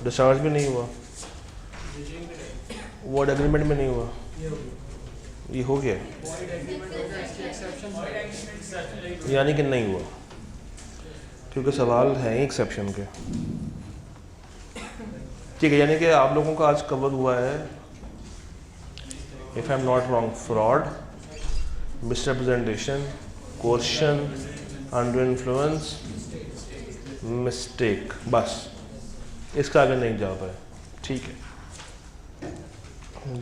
Discharge भी नहीं हुआ, वर्ड एग्रीमेंट में नहीं हुआ, ये हो गया यानी कि नहीं हुआ, क्योंकि सवाल है ही एक्सेप्शन के। ठीक है, यानी कि आप लोगों का आज कवर हुआ है, if I am not wrong, fraud, misrepresentation, coercion, under influence, mistake, बस इसका आगे नहीं जा पाए। ठीक है,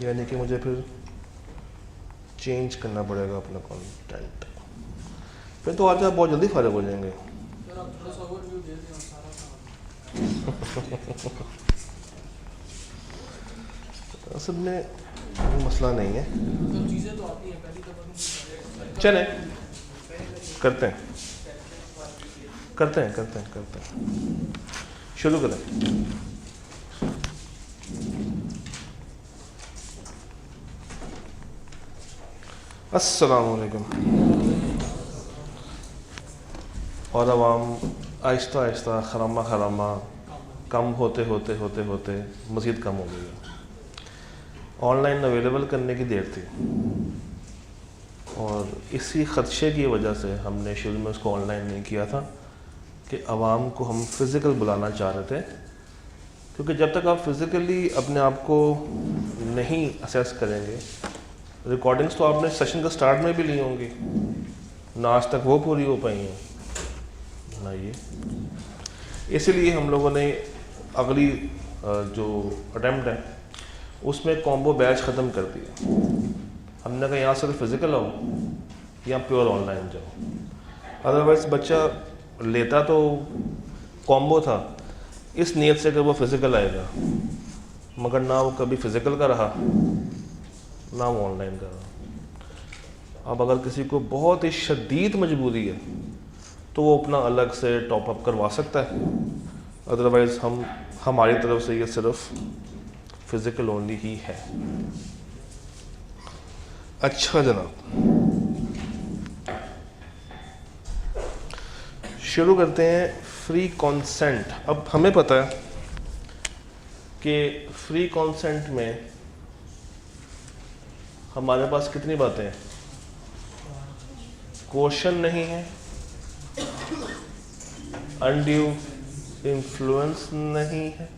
यानी कि मुझे फिर चेंज करना पड़ेगा अपना कंटेंट, फिर तो आज आप बहुत जल्दी फारिग हो जाएंगे। असल में मसला नहीं है, चलें करते हैं शुरू करें। अस्सलामु अलैकुम। और अवाम आहिस्ता आहिस्ता खरामा खरामा कम होते होते होते होते मज़ीद कम हो गई है। ऑनलाइन अवेलेबल करने की देर थी और इसी ख़दशे की वजह से हमने शुरू में उसको ऑनलाइन नहीं किया था कि आवाम को हम फ़िज़िकल बुलाना चाह रहे थे, क्योंकि जब तक आप फ़िज़िकली अपने आप को नहीं असेस करेंगे, रिकॉर्डिंग्स तो आपने सेशन का स्टार्ट में भी ली होंगी ना, आज तक वो पूरी हो पाई हैं ना ये, इसीलिए हम लोगों ने अगली जो अटेम्प्ट है उसमें कॉम्बो बैच ख़त्म कर दिया। हमने कहा यहाँ सिर्फ फ़िज़िकल आओ या प्योर ऑनलाइन जाओ, अदरवाइज़ बच्चा लेता तो कॉम्बो था इस नीयत से कि वो फ़िज़िकल आएगा, मगर ना वो कभी फ़िज़िकल का रहा ना वो ऑनलाइन का रहा। अब अगर किसी को बहुत ही शदीद मजबूरी है तो वो अपना अलग से टॉप अप करवा सकता है, अदरवाइज़ हमारी तरफ से ये सिर्फ फ़िज़िकल ओनली ही है। अच्छा जनाब, शुरू करते हैं फ्री कंसेंट। अब हमें पता है कि फ्री कंसेंट में हमारे पास कितनी बातें हैं, क्वेश्चन नहीं है, अनड्यू इन्फ्लुएंस नहीं है,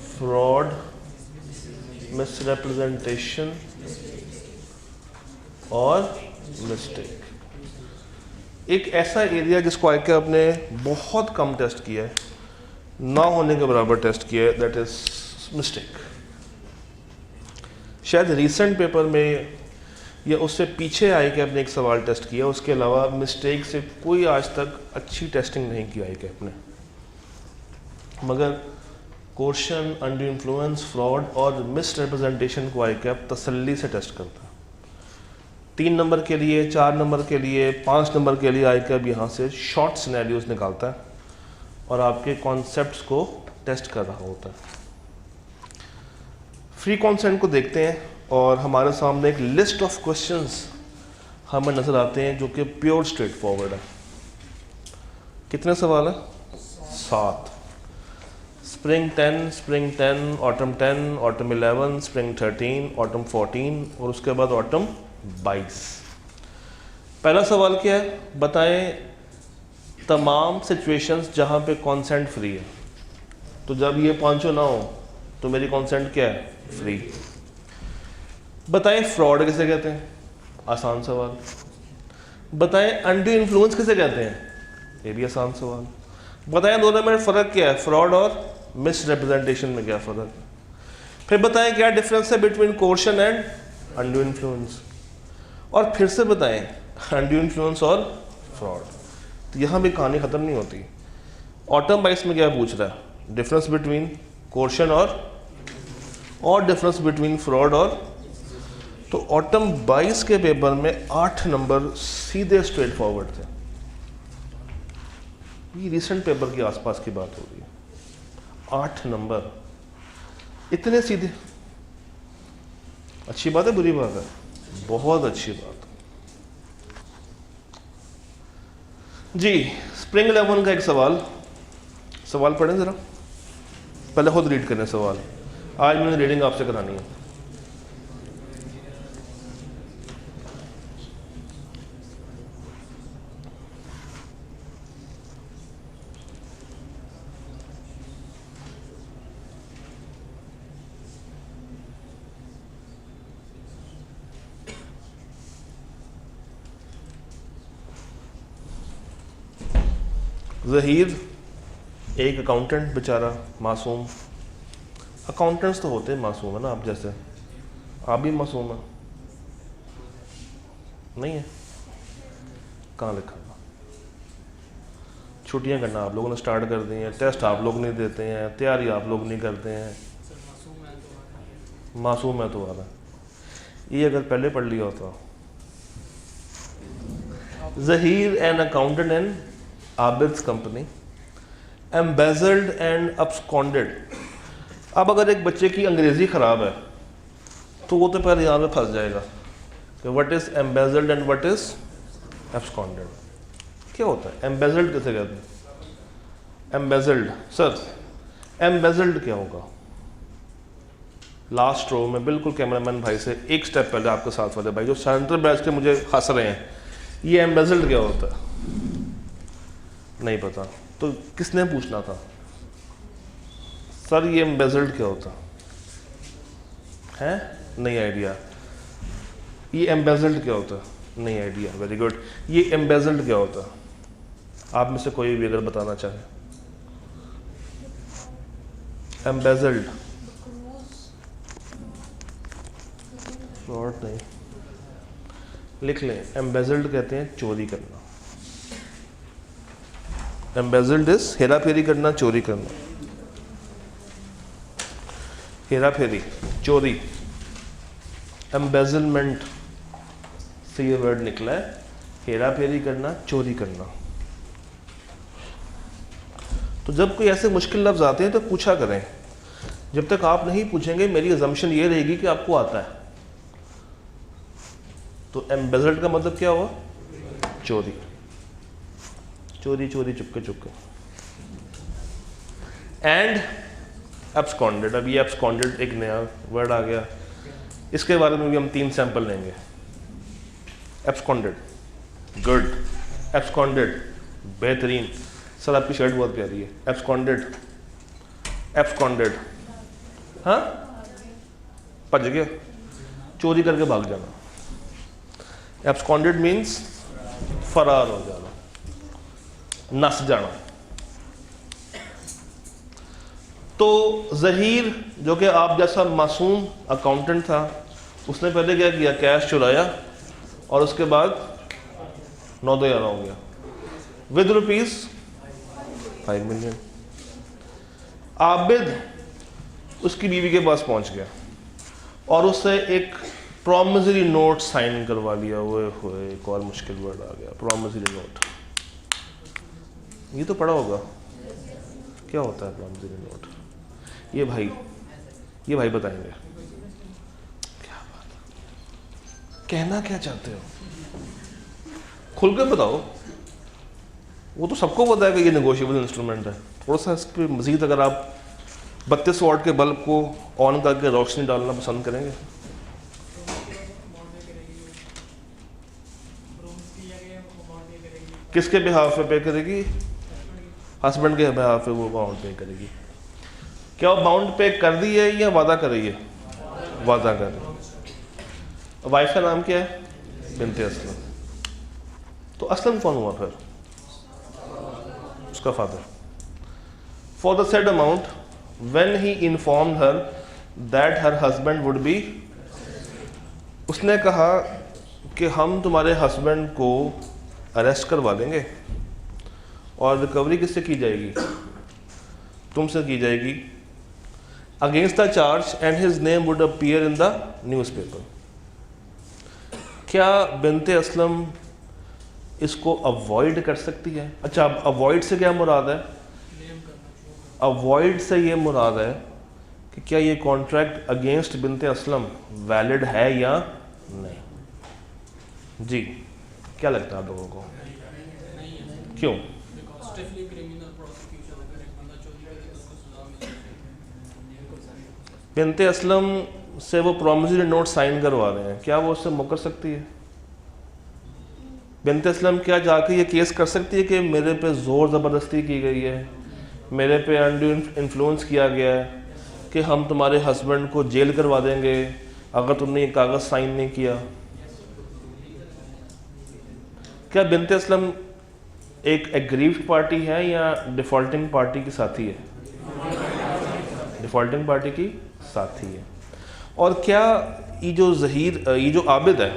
फ्रॉड, मिसरिप्रेजेंटेशन और मिस्टेक। एक ऐसा एरिया जिसको आईकैप ने बहुत कम टेस्ट किया है, ना होने के बराबर टेस्ट किया है, दैट इज मिस्टेक। शायद रीसेंट पेपर में या उससे पीछे आईकैप ने एक सवाल टेस्ट किया, उसके अलावा मिस्टेक से कोई आज तक अच्छी टेस्टिंग नहीं की आईकैप ने, मगर क्वेश्चन, अंडर इन्फ्लुएंस, फ्रॉड और मिसरिप्रेजेंटेशन को आईकैप तसल्ली से टेस्ट करता है। 3 नंबर के लिए, 4 नंबर के लिए, 5 नंबर के लिए आईकैप यहाँ से शॉर्ट सिनेरियोज निकालता है और आपके कॉन्सेप्ट्स को टेस्ट कर रहा होता है। फ्री कॉन्सेंट को देखते हैं और हमारे सामने एक लिस्ट ऑफ क्वेश्चंस हमें नज़र आते हैं जो कि प्योर स्ट्रेट फॉरवर्ड है। कितने सवाल है? 7। Spring 10, spring 10, autumn 10, autumn 11, spring 13, autumn 14 और उसके बाद ऑटम 22। पहला सवाल क्या है? बताएं तमाम सिचुएशंस जहां पे कॉन्सेंट फ्री है। तो जब ये पांचों ना हो तो मेरी कॉन्सेंट क्या है? फ्री। बताएं फ्रॉड किसे कहते हैं? आसान सवाल। बताएं अनड्यू इन्फ्लुएंस किसे कहते हैं? ये भी आसान सवाल। बताएं दोनों में फ़र्क क्या है? फ्रॉड और मिसरिप्रेजेंटेशन में क्या फ़र्क है? फिर बताएं क्या डिफरेंस है between coercion and undue influence, और फिर से बताएं अनड्यू इन्फ्लुएंस और फ्रॉड। तो यहाँ भी कहानी ख़त्म नहीं होती। ऑटम 22 में क्या पूछ रहा है? डिफरेंस बिटवीन कोर्शन और डिफरेंस बिटवीन फ्रॉड और। तो ऑटम 22 के पेपर में 8 नंबर सीधे स्ट्रेट फॉरवर्ड थे। ये रिसेंट पेपर के आसपास की बात हो रही है। 8 नंबर इतने सीधे। अच्छी बात है, बुरी बात है? बहुत अच्छी बात जी। स्प्रिंग 11 का एक सवाल। सवाल पढ़ें ज़रा, पहले खुद रीड करें सवाल। आज मैंने रीडिंग आपसे करानी है। ज़हीर एक अकाउंटेंट बेचारा मासूम, अकाउंटेंट्स तो होते हैं मासूम है ना, आप जैसे, आप भी मासूम हैं नहीं है? कहाँ लिखा था? छुट्टियां करना आप लोगों ने स्टार्ट कर दी हैं, टेस्ट आप लोग नहीं देते हैं, तैयारी आप लोग नहीं करते हैं। मासूम है तो वाला ये अगर पहले पढ़ लिया होता। Zaheer an accountant in Abids company embezzled and absconded। अब अगर एक बच्चे की अंग्रेज़ी ख़राब है तो वो तो पहले यहाँ पे फंस जाएगा कि what is embezzled and what is absconded। क्या होता है एम्बेजल्ड? कैसे कहते हैं एम्बेजल्ड? सर एम्बेजल्ड क्या होगा? लास्ट रो में बिल्कुल कैमरामैन भाई से एक स्टेप पहले आपके साथ वाले भाई जो सेंटर बैच के मुझे हंस रहे हैं, ये एम्बेजल्ड क्या होता है? नहीं पता तो किसने पूछना था? सर ये एम्बेजल्ड क्या होता है? नहीं आइडिया। ये एम्बेजल्ड क्या होता है? नहीं आइडिया। Very good. ये एम्बेजल्ड क्या होता है? आप में से कोई भी अगर बताना चाहे। एम्बेजल्ड नॉट, नहीं लिख लें। एम्बेजल्ड कहते हैं चोरी करना। एम्बेजल्ड इज हेरा फेरी करना, चोरी करना, हेरा फेरी, चोरी। एम्बेजलमेंट से ये वर्ड निकला है, हेरा फेरी करना, चोरी करना। तो जब कोई ऐसे मुश्किल लफ्ज़ आते हैं तो पूछा करें। जब तक आप नहीं पूछेंगे मेरी अजम्पशन ये रहेगी कि आपको आता है। तो एम्बेजल्ड का मतलब क्या हुआ? चोरी, चोरी चोरी, चुपके चुपके। एंड absconded, अब ये absconded एक नया वर्ड आ गया, इसके बारे में भी हम 3 सैंपल लेंगे। absconded, good. absconded, बेहतरीन। सर आपकी शर्ट बहुत प्यारी है। absconded, absconded, हाँ भज गया, चोरी करके भाग जाना। absconded मीन्स फरार हो जाना, नस जाना। तो ज़हीर जो कि आप जैसा मासूम अकाउंटेंट था, उसने पहले क्या किया? कैश चुराया और उसके बाद 9-11 हो गया विद रुपीज़ 5 मिलियन। आबिद उसकी बीवी के पास पहुंच गया और उससे एक प्रॉमिसरी नोट साइन करवा लिया। ओए होए, एक और मुश्किल वर्ड आ गया, प्रॉमिसरी नोट। ये तो पढ़ा होगा, क्या होता है प्रॉमिसरी नोट? ये भाई बताएंगे। क्या बात है, कहना क्या चाहते हो? खुल कर बताओ। वो तो सबको पता है कि ये नेगोशिएबल इंस्ट्रूमेंट है। थोड़ा सा इस पर मज़ीद अगर आप 32 वाट के बल्ब को ऑन करके रोशनी डालना पसंद करेंगे। किसके बिहाफ पे पे करेगी? हस्बैंड के बिहाफ पे वो अमाउंट पे करेगी। क्या वो अमाउंट पे कर दी है या वादा कर रही है? वादा कर रही है। वाइफ का नाम क्या है? बिनते असलम। तो असलम कौन हुआ फिर? उसका father. For the said amount when he informed her that her husband would be, उसने कहा कि हम तुम्हारे हस्बैंड को अरेस्ट करवा देंगे और रिकवरी किससे की जाएगी? तुमसे की जाएगी। Against the charge and his name would appear in the newspaper. क्या बिनते असलम इसको अवॉइड कर सकती है? अच्छा, अब अवॉइड से क्या मुराद है? अवॉइड से ये मुराद है कि क्या ये कॉन्ट्रैक्ट अगेंस्ट बिनते असलम वैलिड है या नहीं? जी, क्या लगता है आप लोगों को? क्यों? बिनते असलम से वो प्रॉमिसरी नोट साइन करवा रहे हैं, क्या वो उससे मुकर सकती है? बिनते असलम क्या जाके ये केस कर सकती है कि मेरे पे ज़ोर ज़बरदस्ती की गई है, मेरे पे अनड्यू इन्फ्लुएंस किया गया है, कि हम तुम्हारे हस्बैंड को जेल करवा देंगे अगर तुमने ये कागज़ साइन नहीं किया? क्या बिनते असलम एक एग्रीव्ड पार्टी है या डिफ़ॉल्टिंग पार्टी की साथी है? डिफ़ॉल्टिंग पार्टी की साथी है। और क्या ये जो ये जो आबिद है,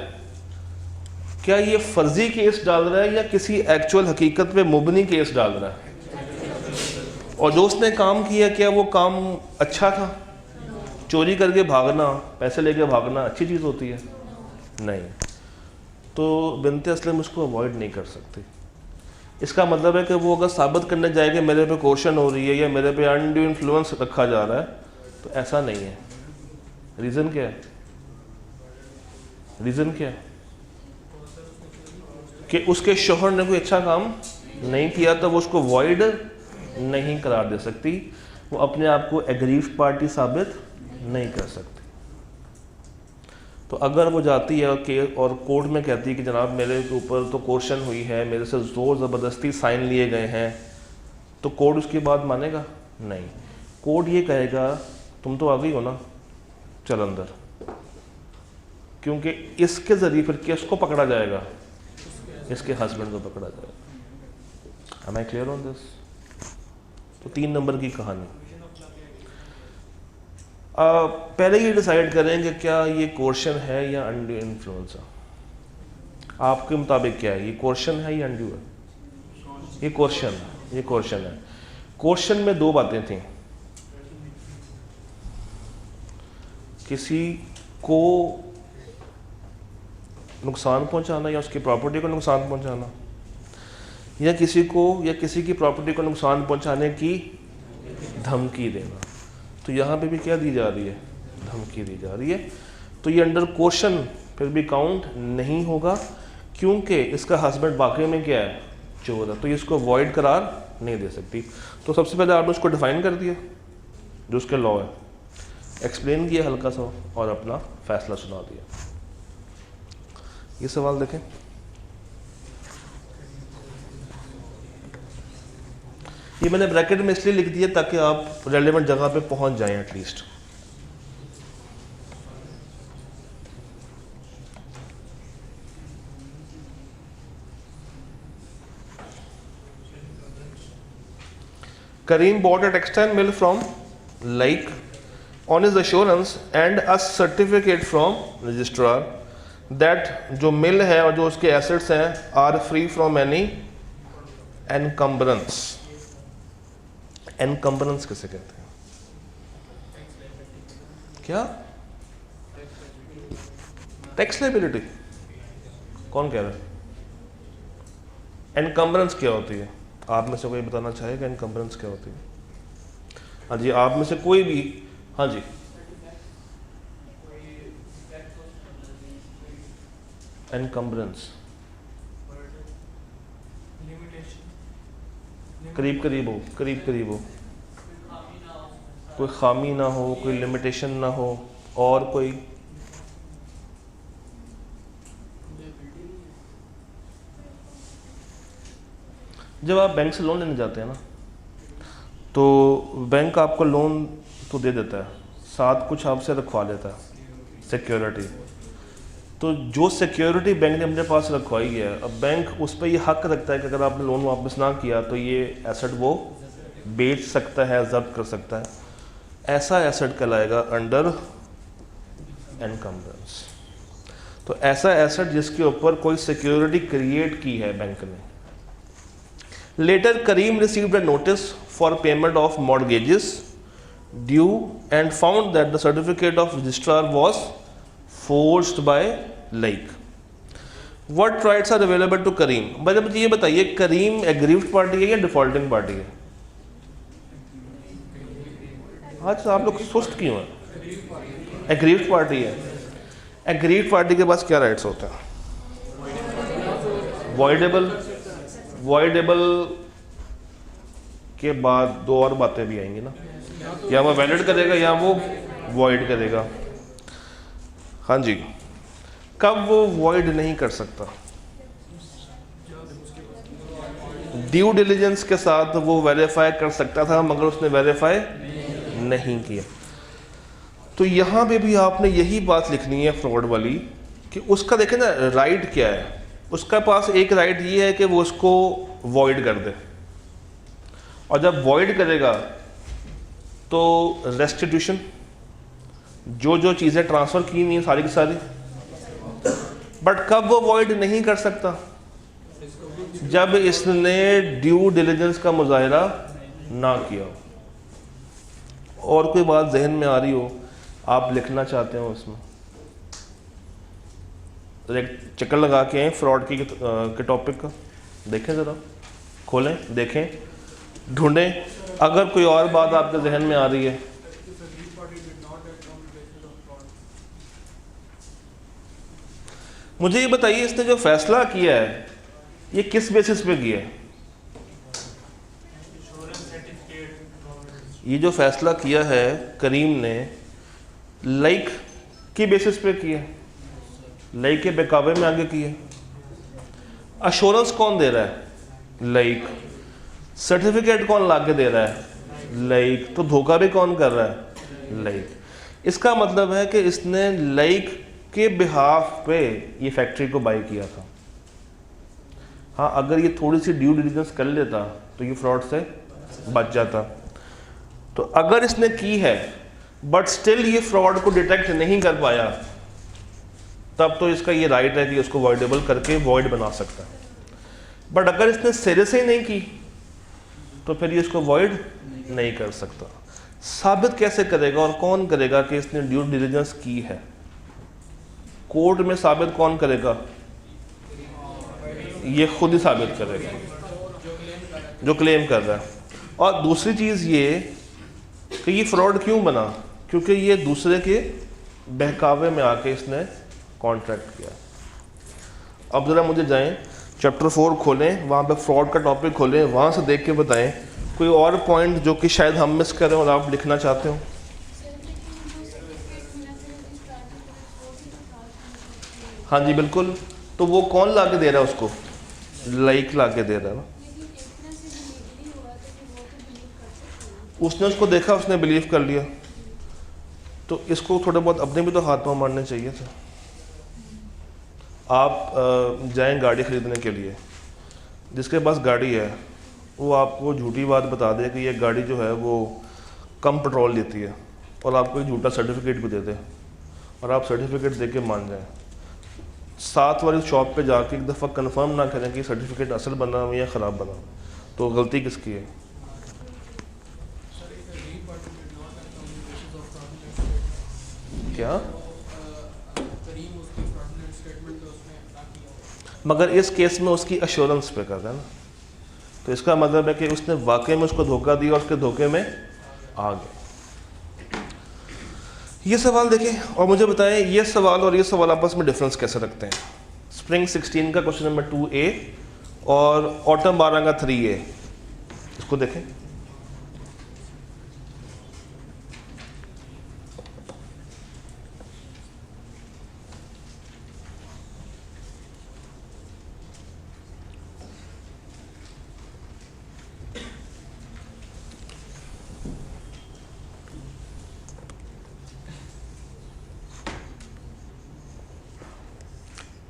क्या ये फर्जी केस डाल रहा है या किसी एक्चुअल हकीकत पे मुबनी केस डाल रहा है? और जो उसने काम किया, क्या वो काम अच्छा था? चोरी करके भागना, पैसे लेके भागना अच्छी चीज़ होती है? नहीं। तो बिनते असलम उसको अवॉइड नहीं कर सकती। इसका मतलब है कि वो अगर साबित करने जाएगा मेरे पे कोर्शन हो रही है या मेरे पे अनड्यू इन्फ्लुएंस रखा जा रहा है, तो ऐसा नहीं है। रीज़न क्या है? रीज़न क्या है? कि उसके शोहर ने कोई अच्छा काम नहीं किया, तो वो उसको वॉइड नहीं करार दे सकती, वो अपने आप को एग्रीव्ड पार्टी साबित नहीं कर सकती। तो अगर वो जाती है और कोर्ट में कहती है कि जनाब मेरे ऊपर तो कोर्शन हुई है, मेरे से ज़ोर ज़बरदस्ती साइन लिए गए हैं, तो कोर्ट उसकी बात मानेगा? नहीं। कोर्ट ये कहेगा तुम तो आ गई हो ना, चल अंदर। क्योंकि इसके ज़रिए फिर किसको पकड़ा जाएगा? इसके हस्बैंड को पकड़ा जाएगा। Am I clear on this? तो 3 नंबर की कहानी। पहले ये डिसाइड करें कि क्या ये कोर्शन है या अनड्यू इन्फ्लुएंस है। आपके मुताबिक क्या है, ये कोर्शन है या अनड्यू है? ये कोर्शन है, ये कोर्शन है। कोर्शन में 2 बातें थी, किसी को नुकसान पहुंचाना या उसकी प्रॉपर्टी को नुकसान पहुंचाना, या किसी को या किसी की प्रॉपर्टी को नुकसान पहुंचाने की धमकी देना। तो यहाँ पे भी क्या दी जा रही है? धमकी दी जा रही है। तो ये अंडर क्वेश्चन फिर भी काउंट नहीं होगा, क्योंकि इसका हस्बैंड वाकई में क्या है? चोर है। तो ये इसको वॉइड करार नहीं दे सकती। तो सबसे पहले आपने उसको डिफाइन कर दिया जो उसके लॉ है, एक्सप्लेन किया हल्का सा और अपना फैसला सुना दिया। ये सवाल देखें। ये मैंने ब्रैकेट में इसलिए लिख दिया ताकि आप रेलेवेंट जगह पे पहुंच जाएं at least. Kareem bought a textile mill from Like on his assurance and a certificate from registrar that जो मिल है और जो उसके एसेट्स हैं are free from any encumbrance। Encumbrance किसे कहते हैं? क्या? Tax liability. कौन कह रहा है? एनकम्बरेंस क्या होती है? आप में से कोई बताना चाहेगा एनकम्बरेंस क्या होती है? हाँ जी, आप में से कोई भी। हाँ जी, एनकम्बरेंस करीब करीब हो, कोई खामी ना हो, कोई लिमिटेशन ना हो, और कोई जब आप बैंक से लोन लेने जाते हैं ना, तो बैंक आपको लोन तो दे देता है, साथ कुछ आपसे रखवा लेता है सिक्योरिटी। तो जो सिक्योरिटी बैंक ने अपने पास रखवाई है, अब बैंक उस पर ये हक रखता है कि अगर आपने लोन वापस ना किया तो ये एसेट वो बेच सकता है, जब्त कर सकता है। ऐसा एसेट कहलाएगा अंडर एनकम्बरेंस। तो ऐसा एसेट जिसके ऊपर कोई सिक्योरिटी क्रिएट की है बैंक ने। Later Karim received a notice for payment of mortgages due and found that the certificate of registrar was forced by like. What rights are available to Karim? भाई मुझे ये बताइए, करीम एग्रीव्ड पार्टी है या डिफॉल्टिंग पार्टी है? आज आप लोग सुस्त क्यों हैं? एग्रीव्ड पार्टी है। एग्रीव्ड पार्टी के पास क्या राइट्स होते हैं? वॉइडेबल के बाद 2 और बातें भी आएंगी ना, या वो वैलिड करेगा या वो वॉइड करेगा। हाँ जी, कब वो वॉइड नहीं कर सकता? ड्यू डिलिजेंस के साथ वो वेरीफाई कर सकता था, मगर उसने वेरीफाई नहीं किया। तो यहाँ पे भी आपने यही बात लिखनी है फ्रॉड वाली, कि उसका देखें ना राइट क्या है। उसका पास एक राइट ये है कि वो उसको वॉइड कर दे, और जब वॉइड करेगा तो रेस्टिट्यूशन, जो जो चीज़ें ट्रांसफ़र की नहीं है सारी की सारी। बट कब वो वॉइड नहीं कर सकता? जब इसने ड्यू डिलिजेंस का मुजाहिरा ना किया हो। और कोई बात जहन में आ रही हो, आप लिखना चाहते हो उसमें, तो एक चक्कर लगा के आए फ्रॉड के टॉपिक का, देखें ज़रा, खोलें, देखें, ढूंढें। अगर कोई और बात आपके जहन में आ रही है, मुझे ये बताइए, इसने जो फैसला किया है ये किस बेसिस पे किया है? ये जो फैसला किया है करीम ने, लाइक की बेसिस पे किया है, लाइक के बेकावे में आगे किया। अश्योरेंस कौन दे रहा है? लाइक। सर्टिफिकेट कौन ला के दे रहा है? लाइक। तो धोखा भी कौन कर रहा है? लाइक। इसका मतलब है कि इसने लाइक के बिहाफ पे ये फैक्ट्री को बाई किया था। हाँ, अगर ये थोड़ी सी ड्यू डिलिजेंस कर लेता तो ये फ्रॉड से बच जाता। तो अगर इसने की है बट स्टिल ये फ्रॉड को डिटेक्ट नहीं कर पाया, तब तो इसका ये राइट है कि उसको वॉइडेबल करके वॉइड बना सकता है। बट अगर इसने सिरे से ही नहीं की तो फिर ये इसको वॉइड नहीं कर सकता। साबित कैसे करेगा और कौन करेगा कि इसने ड्यू डिलिजेंस की है? कोर्ट में साबित कौन करेगा? ये खुद ही साबित करेगा जो क्लेम कर रहा है। और दूसरी चीज़ ये कि ये फ्रॉड क्यों बना? क्योंकि ये दूसरे के बहकावे में आके इसने कॉन्ट्रैक्ट किया। अब ज़रा मुझे जाएं, चैप्टर 4 खोलें, वहाँ पे फ्रॉड का टॉपिक खोलें, वहाँ से देख के बताएं कोई और पॉइंट जो कि शायद हम मिस करें और आप लिखना चाहते हो। हाँ जी बिल्कुल। तो वो कौन ला के दे रहा है उसको? लाइक ला के दे रहा है ना। उसने उसको देखा, उसने बिलीव कर लिया, तो इसको थोड़े बहुत अपने भी तो हाथ पांव मारने चाहिए थे। आप जाएं गाड़ी ख़रीदने के लिए, जिसके पास गाड़ी है वो आपको झूठी बात बता दे कि ये गाड़ी जो है वो कम पेट्रोल देती है, और आपको एक झूठा सर्टिफिकेट भी दे दे, और आप सर्टिफिकेट दे के मान जाएं। साथ वाली शॉप पे जाके एक दफ़ा कंफर्म ना करें कि सर्टिफिकेट असल बना हुआ या ख़राब बना, तो गलती किसकी है? क्या? मगर इस केस में उसकी अश्योरेंस पे कर रहा है ना, तो इसका मतलब है कि उसने वाकई में उसको धोखा दिया और उसके धोखे में आ गया। ये सवाल देखें और मुझे बताएं, ये सवाल और ये सवाल आपस में डिफरेंस कैसे रखते हैं? स्प्रिंग 16 का क्वेश्चन नंबर 2A और ऑटम 12 का 3A, इसको देखें।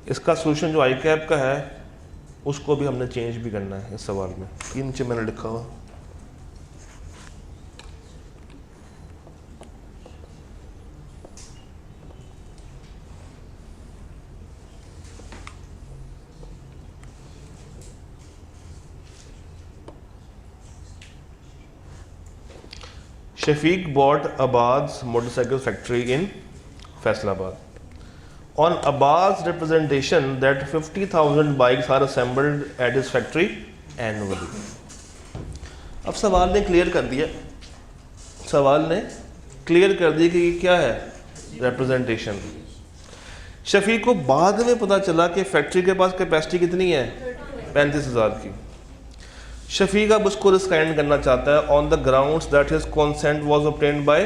इसका सोल्यूशन जो आई कैप का है उसको भी हमने चेंज भी करना है इस सवाल में। ये नीचे मैंने लिखा हुआ, Shafiq bought Abbas motorcycle factory in Faisalabad. On Abbas' representation that 50,000 bikes are assembled at his factory annually. अब सवाल ने क्लियर कर दिया, सवाल ने क्लियर कर दिया कि ये क्या है, रिप्रेजेंटेशन। शफीक को बाद में पता चला कि फैक्ट्री के पास कैपेसिटी कितनी है, 35,000 की। शफीक अब उसको रिस्काइंड करना चाहता है on the grounds that his consent was obtained by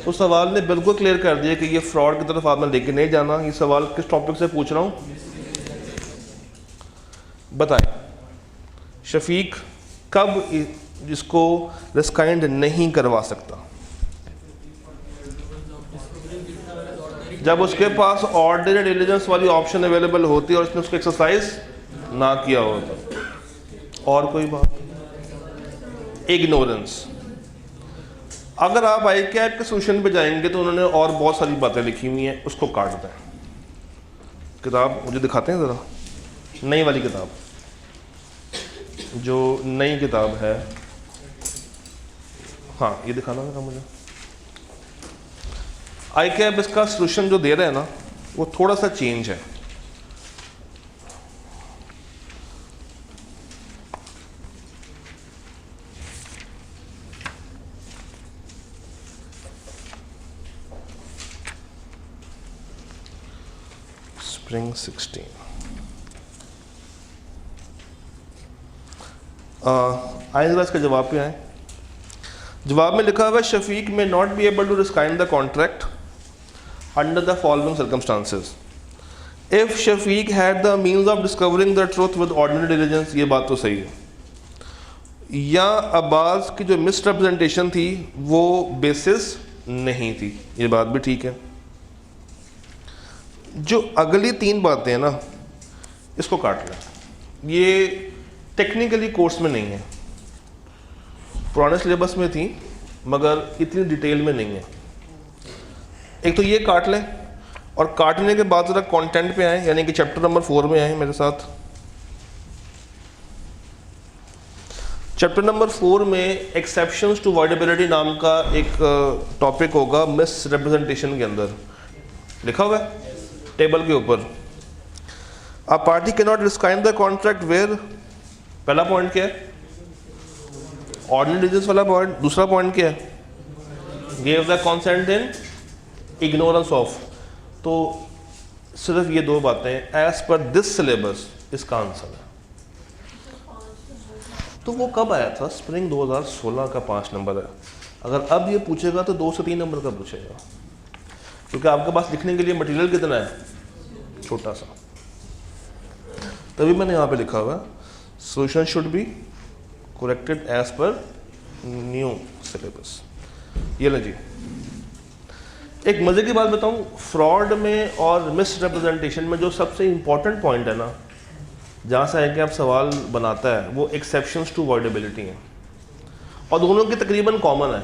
तो सवाल ने बिल्कुल क्लियर कर दिया कि ये फ्रॉड की तरफ आपने लेके नहीं जाना। ये सवाल किस टॉपिक से पूछ रहा हूँ बताएं। शफीक कब इसको रिस्काइंड नहीं करवा सकता? जब उसके पास ऑर्डिनरी डिलीजेंस वाली ऑप्शन अवेलेबल होती है और उसने उसको एक्सरसाइज ना किया होता। और कोई बात? इग्नोरेंस। अगर आप आई कैप के सोल्यूशन पे जाएंगे तो उन्होंने और बहुत सारी बातें लिखी हुई हैं, उसको काट दें। किताब मुझे दिखाते हैं ज़रा, नई वाली किताब, जो नई किताब है। हाँ ये दिखाना ज़रा मुझे। आई कैप इसका सोल्यूशन जो दे रहे हैं ना वो थोड़ा सा चेंज है। स्प्रिंग 16 आए जरा इसका जवाब पे आए। जवाब में लिखा हुआ है Shafiq may not be able to rescind the contract under the following circumstances if Shafiq had the means of discovering the truth with ordinary diligence. ये बात तो सही है। या अब्बास की जो मिसरिप्रेजेंटेशन थी वो बेसिस नहीं थी, ये बात भी ठीक है। जो अगली तीन बातें हैं ना इसको काट लें। ये टेक्निकली कोर्स में नहीं है, पुराने सिलेबस में थी मगर इतनी डिटेल में नहीं है। एक तो ये काट लें और काटने के बाद ज़रा कंटेंट पे आए, यानी कि चैप्टर नंबर 4 में आए मेरे साथ। चैप्टर नंबर 4 में एक्सेप्शंस टू वॉइडेबिलिटी नाम का एक टॉपिक होगा मिस रिप्रेजेंटेशन के अंदर। लिखा हुआ है टेबल के ऊपर। A party can not rescind the contract where, पहला पॉइंट क्या है? ऑर्डिनरी डिलीजेंस वाला पॉइंट। दूसरा पॉइंट क्या है? Give the consent in ignorance of. तो सिर्फ ये दो बातें एज पर दिस सिलेबस इसका आंसर है। तो वो कब आया था? स्प्रिंग 2016 का 5 नंबर है। अगर अब ये पूछेगा तो 2 से 3 नंबर का पूछेगा, क्योंकि आपके पास लिखने के लिए मटेरियल कितना है? छोटा सा। तभी मैंने यहाँ पे लिखा हुआ solution should be corrected as per new syllabus. ये लें जी। एक मज़े की बात बताऊँ, फ्रॉड में और मिस रिप्रेजेंटेशन में जो सबसे इम्पॉर्टेंट पॉइंट है ना, जहाँ से है कि आप सवाल बनाता है, वो एक्सेप्शंस टू वॉइडेबिलिटी है और दोनों की तकरीबन कॉमन है।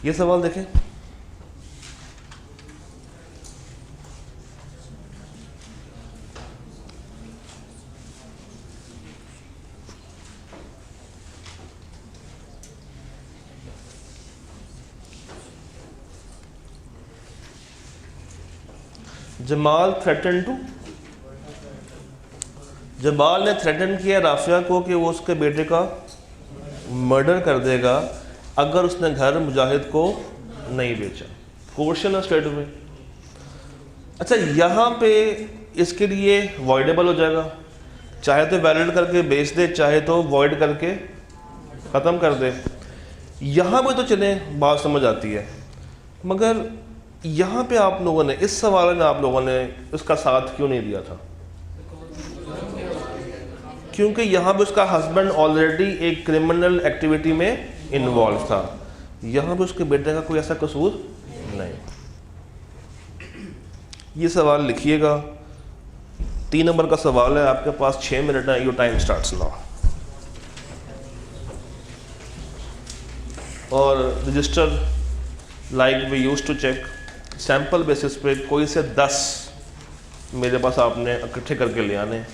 ये सवाल देखें, जमाल ने थ्रेटन किया राफिया को कि वो उसके बेटे का मर्डर कर देगा अगर उसने घर मुजाहिद को नहीं बेचा। क्वेश्चन है स्ट्रेट में। अच्छा, यहाँ पे इसके लिए वॉइडेबल हो जाएगा, चाहे तो वैलिड करके बेच दे, चाहे तो वॉइड करके ख़त्म कर दे। यहाँ पे तो चले बात समझ आती है, मगर यहाँ पे आप लोगों ने, इस सवाल में आप लोगों ने उसका साथ क्यों नहीं दिया था? क्योंकि यहाँ पे उसका हस्बैंड ऑलरेडी एक क्रिमिनल एक्टिविटी में इन्वॉल्व था। यहाँ पे उसके बेटे का कोई ऐसा कसूर नहीं। ये सवाल लिखिएगा, 3 नंबर का सवाल है, आपके पास 6 मिनट है। Your time starts now. और register like we used to check, sample basis पे कोई से 10 मेरे पास आपने इकट्ठे करके ले आने।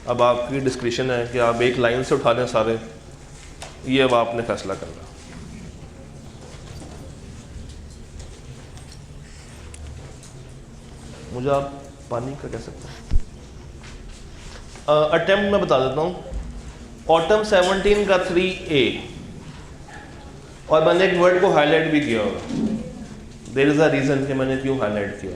अब आपकी डिस्क्रिप्शन है कि आप एक लाइन से उठा दें सारे, ये अब आपने फैसला करना। मुझे आप पानी का कह सकते हैं? अटेम्प्ट मैं बता देता हूँ। ऑटम 17 का 3A, और मैंने एक वर्ड को हाईलाइट भी किया होगा। देयर इज अ रीजन कि मैंने क्यों हाईलाइट किया।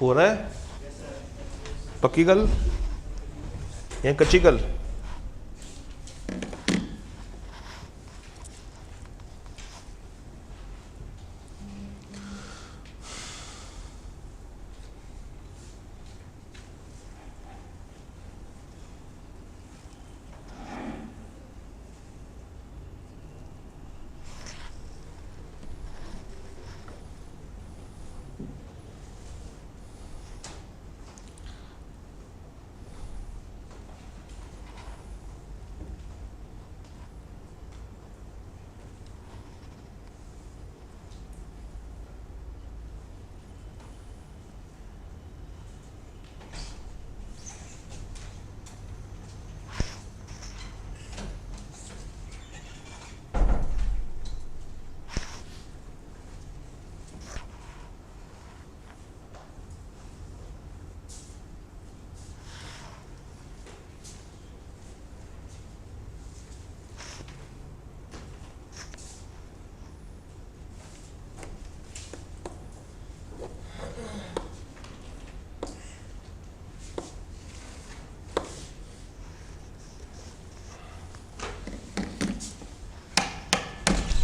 हो रहा है? पक्की गल या कच्ची गल?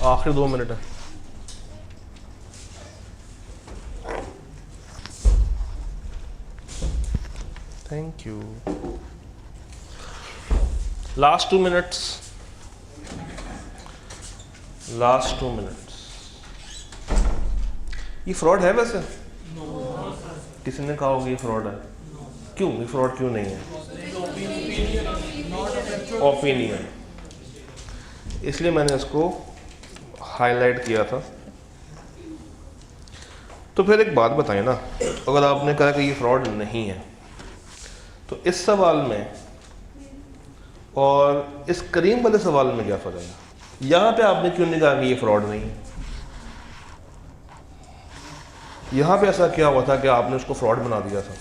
आखिर 2 मिनट है। Thank you. Last 2 minutes, last 2 minutes. ये फ्रॉड है वैसे? किसी ने कहा होगा ये फ्रॉड है? क्यों ये फ्रॉड क्यों नहीं है? ओपिनियन, इसलिए मैंने इसको हाईलाइट किया था। तो फिर एक बात बताइए ना, अगर आपने कहा कि ये फ्रॉड नहीं है, तो इस सवाल में और इस करीम वाले सवाल में क्या फ़र्क है? यहाँ पे आपने क्यों नहीं कहा कि ये फ्रॉड नहीं है? यहाँ पे ऐसा क्या हुआ था कि आपने उसको फ्रॉड बना दिया था?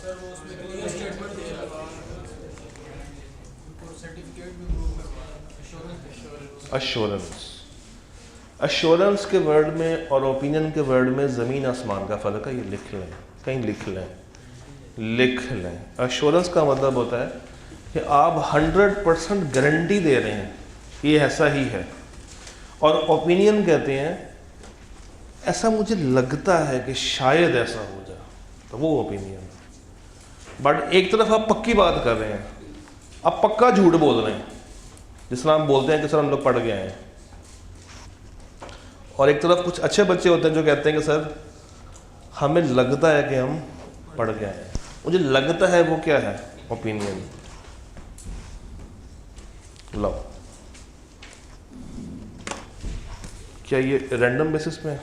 अश्योरेंस, अश्योरेंस के वर्ड में और ओपिनियन के वर्ड में ज़मीन आसमान का फ़र्क है। ये लिख लें, कहीं लिख लें, लिख लें। अश्योरेंस का मतलब होता है कि आप 100% गारंटी दे रहे हैं ये ऐसा ही है, और ओपिनियन कहते हैं ऐसा मुझे लगता है कि शायद ऐसा हो जाए, तो वो ओपिनियन। बट एक तरफ आप पक्की बात कर रहे हैं, आप पक्का झूठ बोल रहे हैं, जिस तरह हम बोलते हैं कि सर हम लोग पढ़ गए हैं, और एक तरफ कुछ अच्छे बच्चे होते हैं जो कहते हैं कि सर हमें लगता है कि हम पढ़ गए हैं। मुझे लगता है वो क्या है? ओपिनियन। लो, क्या ये रैंडम बेसिस पे है?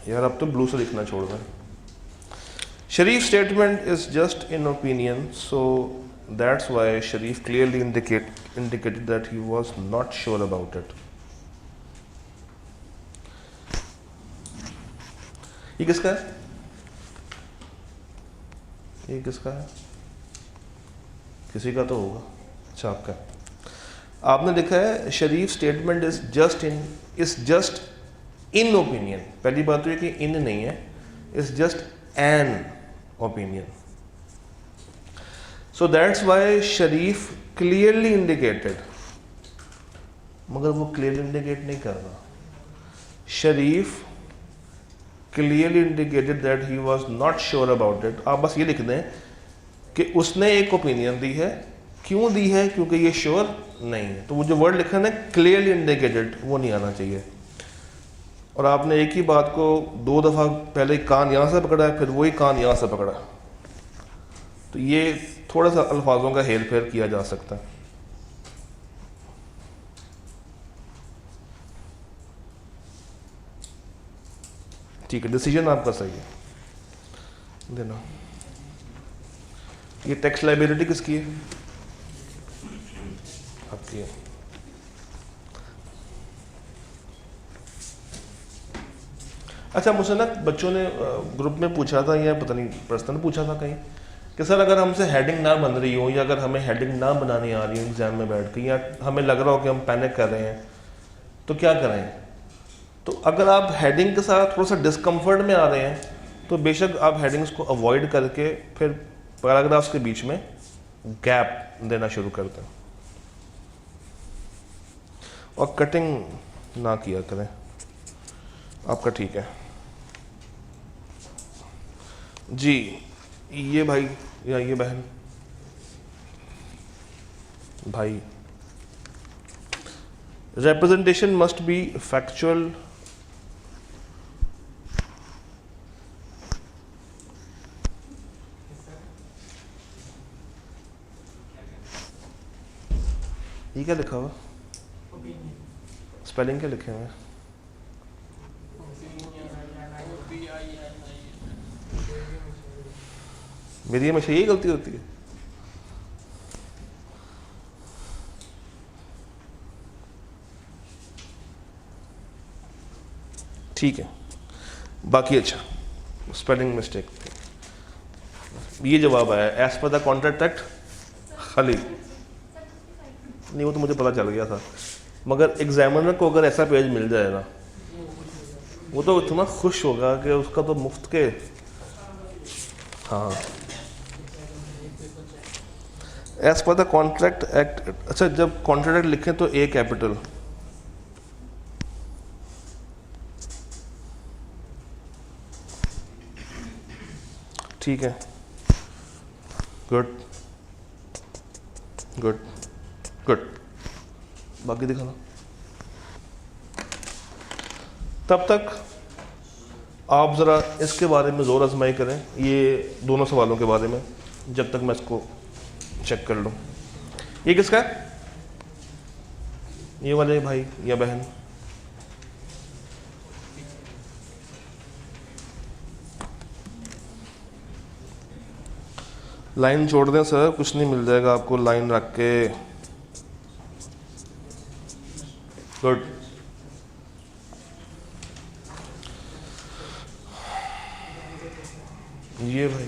यार अब तो ब्लू से लिखना छोड़ दें। Sharif's statement is just in opinion, so that's why Sharif clearly indicated that he was not sure about it. ये किसका है? ये किसका है? किसी का तो होगा। अच्छा, आपका। आपने लिखा है Sharif statement is just in opinion. पहली बात तो ये कि इन नहीं है, is just an opinion. So that's why Sharif clearly indicated, मगर वो क्लियरली इंडिकेट नहीं कर रहा। Sharif clearly indicated that he was not sure about it. आप बस ये लिख दें कि उसने एक ओपिनियन दी है। क्यों दी है? क्योंकि ये श्योर नहीं है। तो वो जो वर्ड लिखा है ना क्लियरली इंडिकेटेड, वो नहीं आना चाहिए। और आपने एक ही बात को 2 दफ़ा, पहले कान यहाँ से पकड़ा है, फिर वही कान यहाँ से पकड़ा, तो ये थोड़ा सा अल्फाजों का हेर फेर किया जा सकता है। ठीक है, डिसीजन आपका सही है देना। ये टैक्स लाइबिलिटी किसकी है? आपकी है। अच्छा, मुझसे ना बच्चों ने ग्रुप में पूछा था, या पता नहीं पर्सनल पूछा था कहीं, कि सर अगर हमसे हेडिंग ना बन रही हो, या अगर हमें हेडिंग ना बनानी आ रही हो एग्जाम में बैठ के, या हमें लग रहा हो कि हम पैनिक कर रहे हैं, तो क्या करें? तो अगर आप हेडिंग के साथ थोड़ा सा डिस्कम्फर्ट में आ रहे हैं तो बेशक आप हेडिंग्स को अवॉइड करके फिर पैराग्राफ्स के बीच में गैप देना शुरू कर दें और कटिंग ना किया करें, आपका ठीक है जी। ये भाई या ये बहन, भाई representation must be factual, ये क्या लिखा हुआ, स्पेलिंग क्या लिखे हुए हैं? मेरी हमेशा यही गलती होती है। ठीक है, बाकी अच्छा स्पेलिंग मिस्टेक, ये जवाब आया as per the contract act खाली नहीं, वो तो मुझे पता चल गया था, मगर एग्जामिनर को अगर ऐसा पेज मिल जाए ना वो तो इतना खुश होगा कि उसका तो मुफ्त के। हाँ, as per the contract act, अच्छा जब कॉन्ट्रैक्ट एक्ट लिखें तो ए कैपिटल, ठीक है, गुड गुड गुड, बाकी दिखाना। तब तक आप ज़रा इसके बारे में ज़ोर आजमाई करें, ये दोनों सवालों के बारे में, जब तक मैं इसको चेक कर लूँ। ये किसका है? ये वाले भाई या बहन? लाइन छोड़ दें सर, कुछ नहीं मिल जाएगा आपको, लाइन रख के। गुड, ये भाई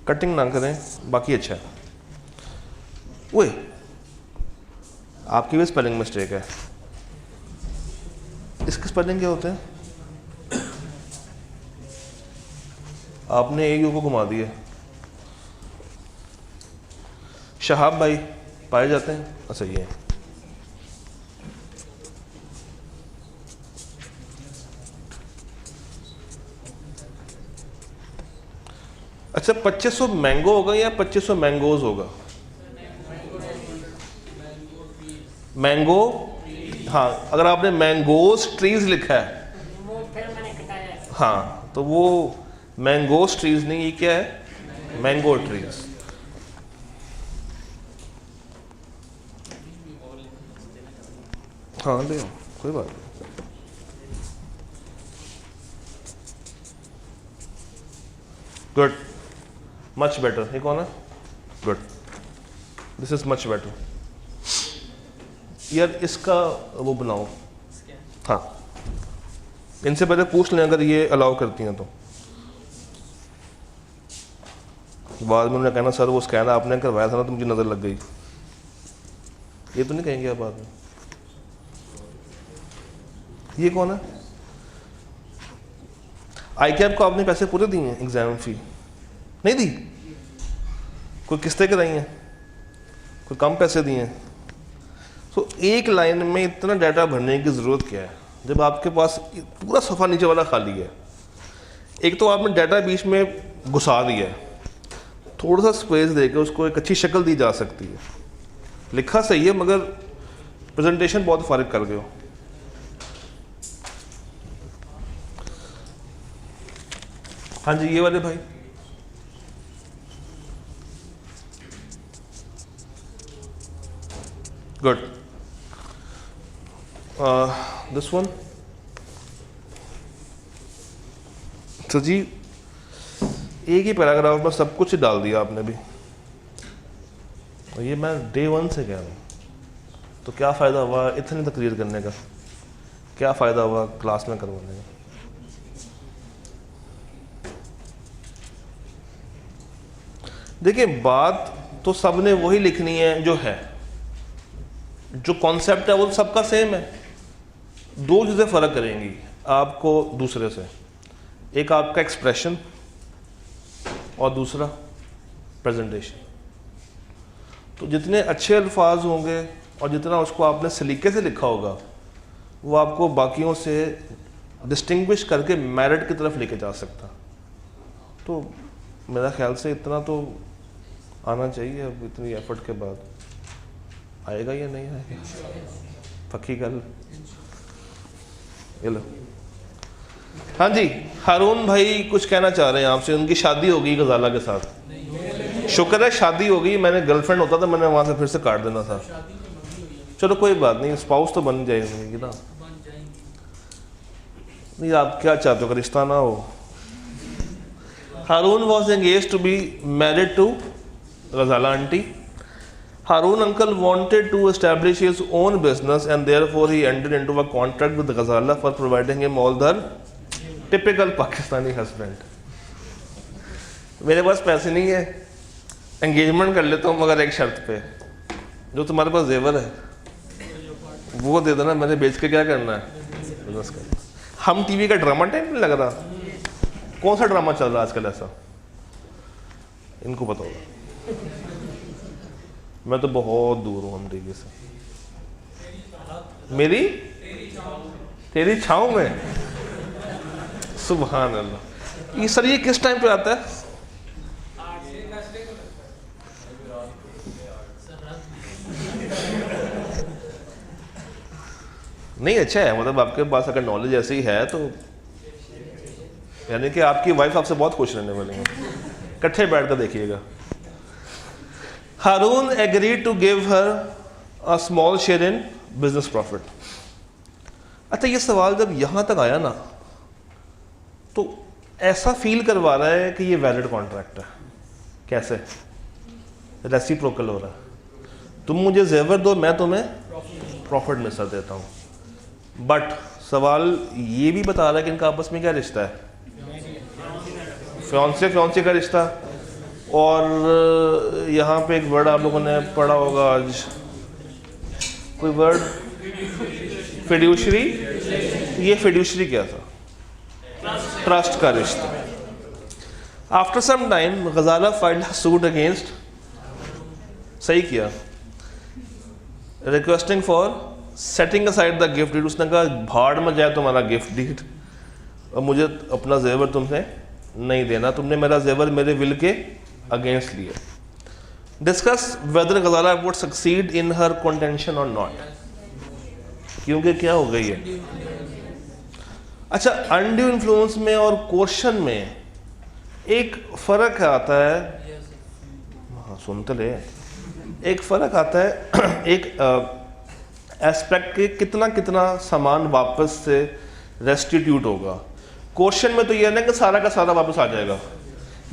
कटिंग ना करें, बाकी अच्छा है। ओए, आपकी भी स्पेलिंग मिस्टेक है। इसके स्पेलिंग क्या होते हैं? आपने ए यू को घुमा दिया। शहाब भाई पाए जाते हैं? अच्छा ये अच्छा 2500 मैंगो होगा या 2500 मैंगोज होगा? मैंगो, हाँ, अगर आपने मैंगोज ट्रीज लिखा है हाँ तो वो मैंगोज ट्रीज नहीं, ये क्या है? Mango trees. हाँ ले आओ, कोई बात नहीं। Good, much better. ये कौन है? Good, this is much better. यार इसका वो बनाओ। हाँ, इनसे पहले पूछ लें अगर ये अलाउ करती हैं तो। बाद में उन्होंने कहना सर वो स्कैन आपने करवाया था ना तो मुझे नज़र लग गई, ये तो नहीं कहेंगे आप बाद में। ये कौन है? आई कैप को आपने पैसे पूरे दिए हैं? एग्जाम फी नहीं दी? कोई किस्तें कराई हैं? कोई कम पैसे दिए हैं? तो एक लाइन में इतना डाटा भरने की ज़रूरत क्या है जब आपके पास पूरा सफ़ा नीचे वाला खाली है? एक तो आपने डाटा बीच में घुसा दिया है, थोड़ा सा स्पेस देकर उसको एक अच्छी शक्ल दी जा सकती है। लिखा सही है मगर प्रेजेंटेशन बहुत फारिग कर गए हो। हाँ जी, ये वाले भाई। Good, this one. तो जी एक ही पैराग्राफ में सब कुछ ही डाल दिया आपने भी, और ये मैं डे 1 से कह रहा हूँ। तो क्या फ़ायदा हुआ इतनी तकरीर करने का? क्या फ़ायदा हुआ क्लास में करवाने का? देखिए बात तो सब ने वही लिखनी है जो है, जो कॉन्सेप्ट है वो सबका सेम है। दो चीज़ें फ़र्क करेंगी आपको दूसरे से, एक आपका एक्सप्रेशन और दूसरा प्रेजेंटेशन। तो जितने अच्छे अल्फाज होंगे और जितना उसको आपने सलीके से लिखा होगा, वो आपको बाकियों से डिस्टिंग्विश करके मेरिट की तरफ लेके जा सकता। तो मेरा ख्याल से इतना तो आना चाहिए। अब इतनी एफर्ट के बाद आएगा या नहीं आएगा, पक्की गल। ये लो। हाँ जी, हारून भाई कुछ कहना चाह रहे हैं आपसे। उनकी शादी होगी गजाला के साथ। शुक्र है शादी होगी, मैंने गर्लफ्रेंड होता तो मैंने वहाँ से फिर से काट देना था। चलो कोई बात नहीं, स्पाउस तो बन जाएगी ना। नहीं, आप क्या चाहते हो कि रिश्ता ना हो? Haroon was engage to be married to Ghazala aunty. Harun uncle wanted to establish his own business and therefore he entered into a contract with Ghazala for providing him all the typical Pakistani husband. मेरे पास पैसे नहीं है, engagement कर लेता हूँ मगर एक शर्त पे, जो तुम्हारे पास जेवर है वो दे देना, मैंने बेच के क्या करना है, बिजनेस करना। हम टीवी का ड्रामा टाइप नहीं लग रहा? कौन सा ड्रामा चल रहा है आजकल ऐसा, इनको पता होगा। मैं तो बहुत दूर हूँ हम टीवी से। मेरी तेरी छाँव में, सुभान अल्लाह। ये सर ये किस टाइम पे आता है? नहीं अच्छा है, मतलब आपके पास अगर नॉलेज ऐसी है तो यानी कि आपकी वाइफ आपसे बहुत खुश रहने वाली है। इकट्ठे बैठ कर देखिएगा। Harun agreed to give her a small share in business profit. अच्छा, ये सवाल जब यहाँ तक आया ना तो ऐसा फील करवा रहा है कि ये वैलिड कॉन्ट्रैक्ट है। कैसे? रेसिप्रोकल हो रहा है। तुम मुझे जेवर दो, मैं तुम्हें प्रॉफिट में सर देता हूँ। बट सवाल ये भी बता रहा है कि इनका आपस में क्या रिश्ता है, फियांसे का रिश्ता। और यहाँ पे एक वर्ड आप लोगों ने पढ़ा होगा आज, कोई वर्ड, फिड्यूशरी। ये फिड्यूशरी क्या था? ट्रस्ट का रिश्ता। After some time Ghazala filed suit against, सही किया, requesting for setting aside the gift deed. उसने कहा भाड़ में जाए तुम्हारा गिफ्ट डीड, और मुझे अपना जेवर तुमसे नहीं देना, तुमने मेरा जेवर मेरे विल के अगेंस्ट लिया। Discuss whether Ghazala would succeed in her contention और नॉट, क्योंकि क्या हो गई है। अच्छा, अनड्यू इन्फ्लुएंस में और कोर्शन में एक फ़र्क आता है। हाँ सुनते ले, एक फ़र्क आता है एक एस्पेक्ट के कितना कितना सामान वापस से रेस्टिट्यूट होगा। कोर्शन में तो ये है ना कि सारा का सारा वापस आ जाएगा।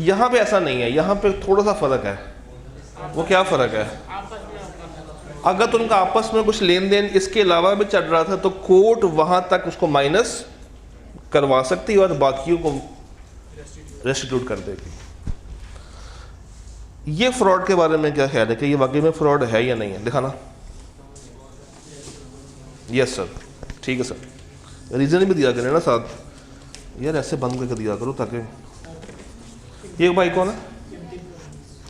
यहाँ पे ऐसा नहीं है, यहाँ पे थोड़ा सा फ़र्क है। वो क्या फ़र्क है? अगर तो उनका आपस में कुछ लेन देन इसके अलावा भी चल रहा था तो कोर्ट वहाँ तक उसको माइनस करवा सकती है और बाकियों को रेस्टिट्यूट कर देगी। ये फ्रॉड के बारे में क्या ख्याल है कि ये वाकई में फ्रॉड है या नहीं है? दिखाना। यस सर, ठीक है सर। रीज़न भी दिया करें ना साथ। यार ऐसे बंद करके दिया करो ताकि। ये भाई कौन है?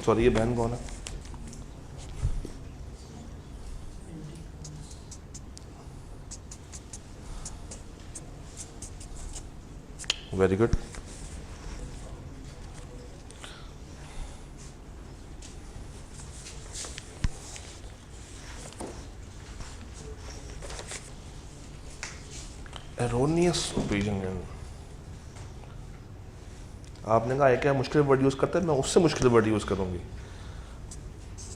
सॉरी, ये बहन कौन है? Very good. Erroneous opinion. आपने कहा क्या मुश्किल वर्ड यूज़ करता है, मैं उससे मुश्किल वर्ड यूज़ करूँगी।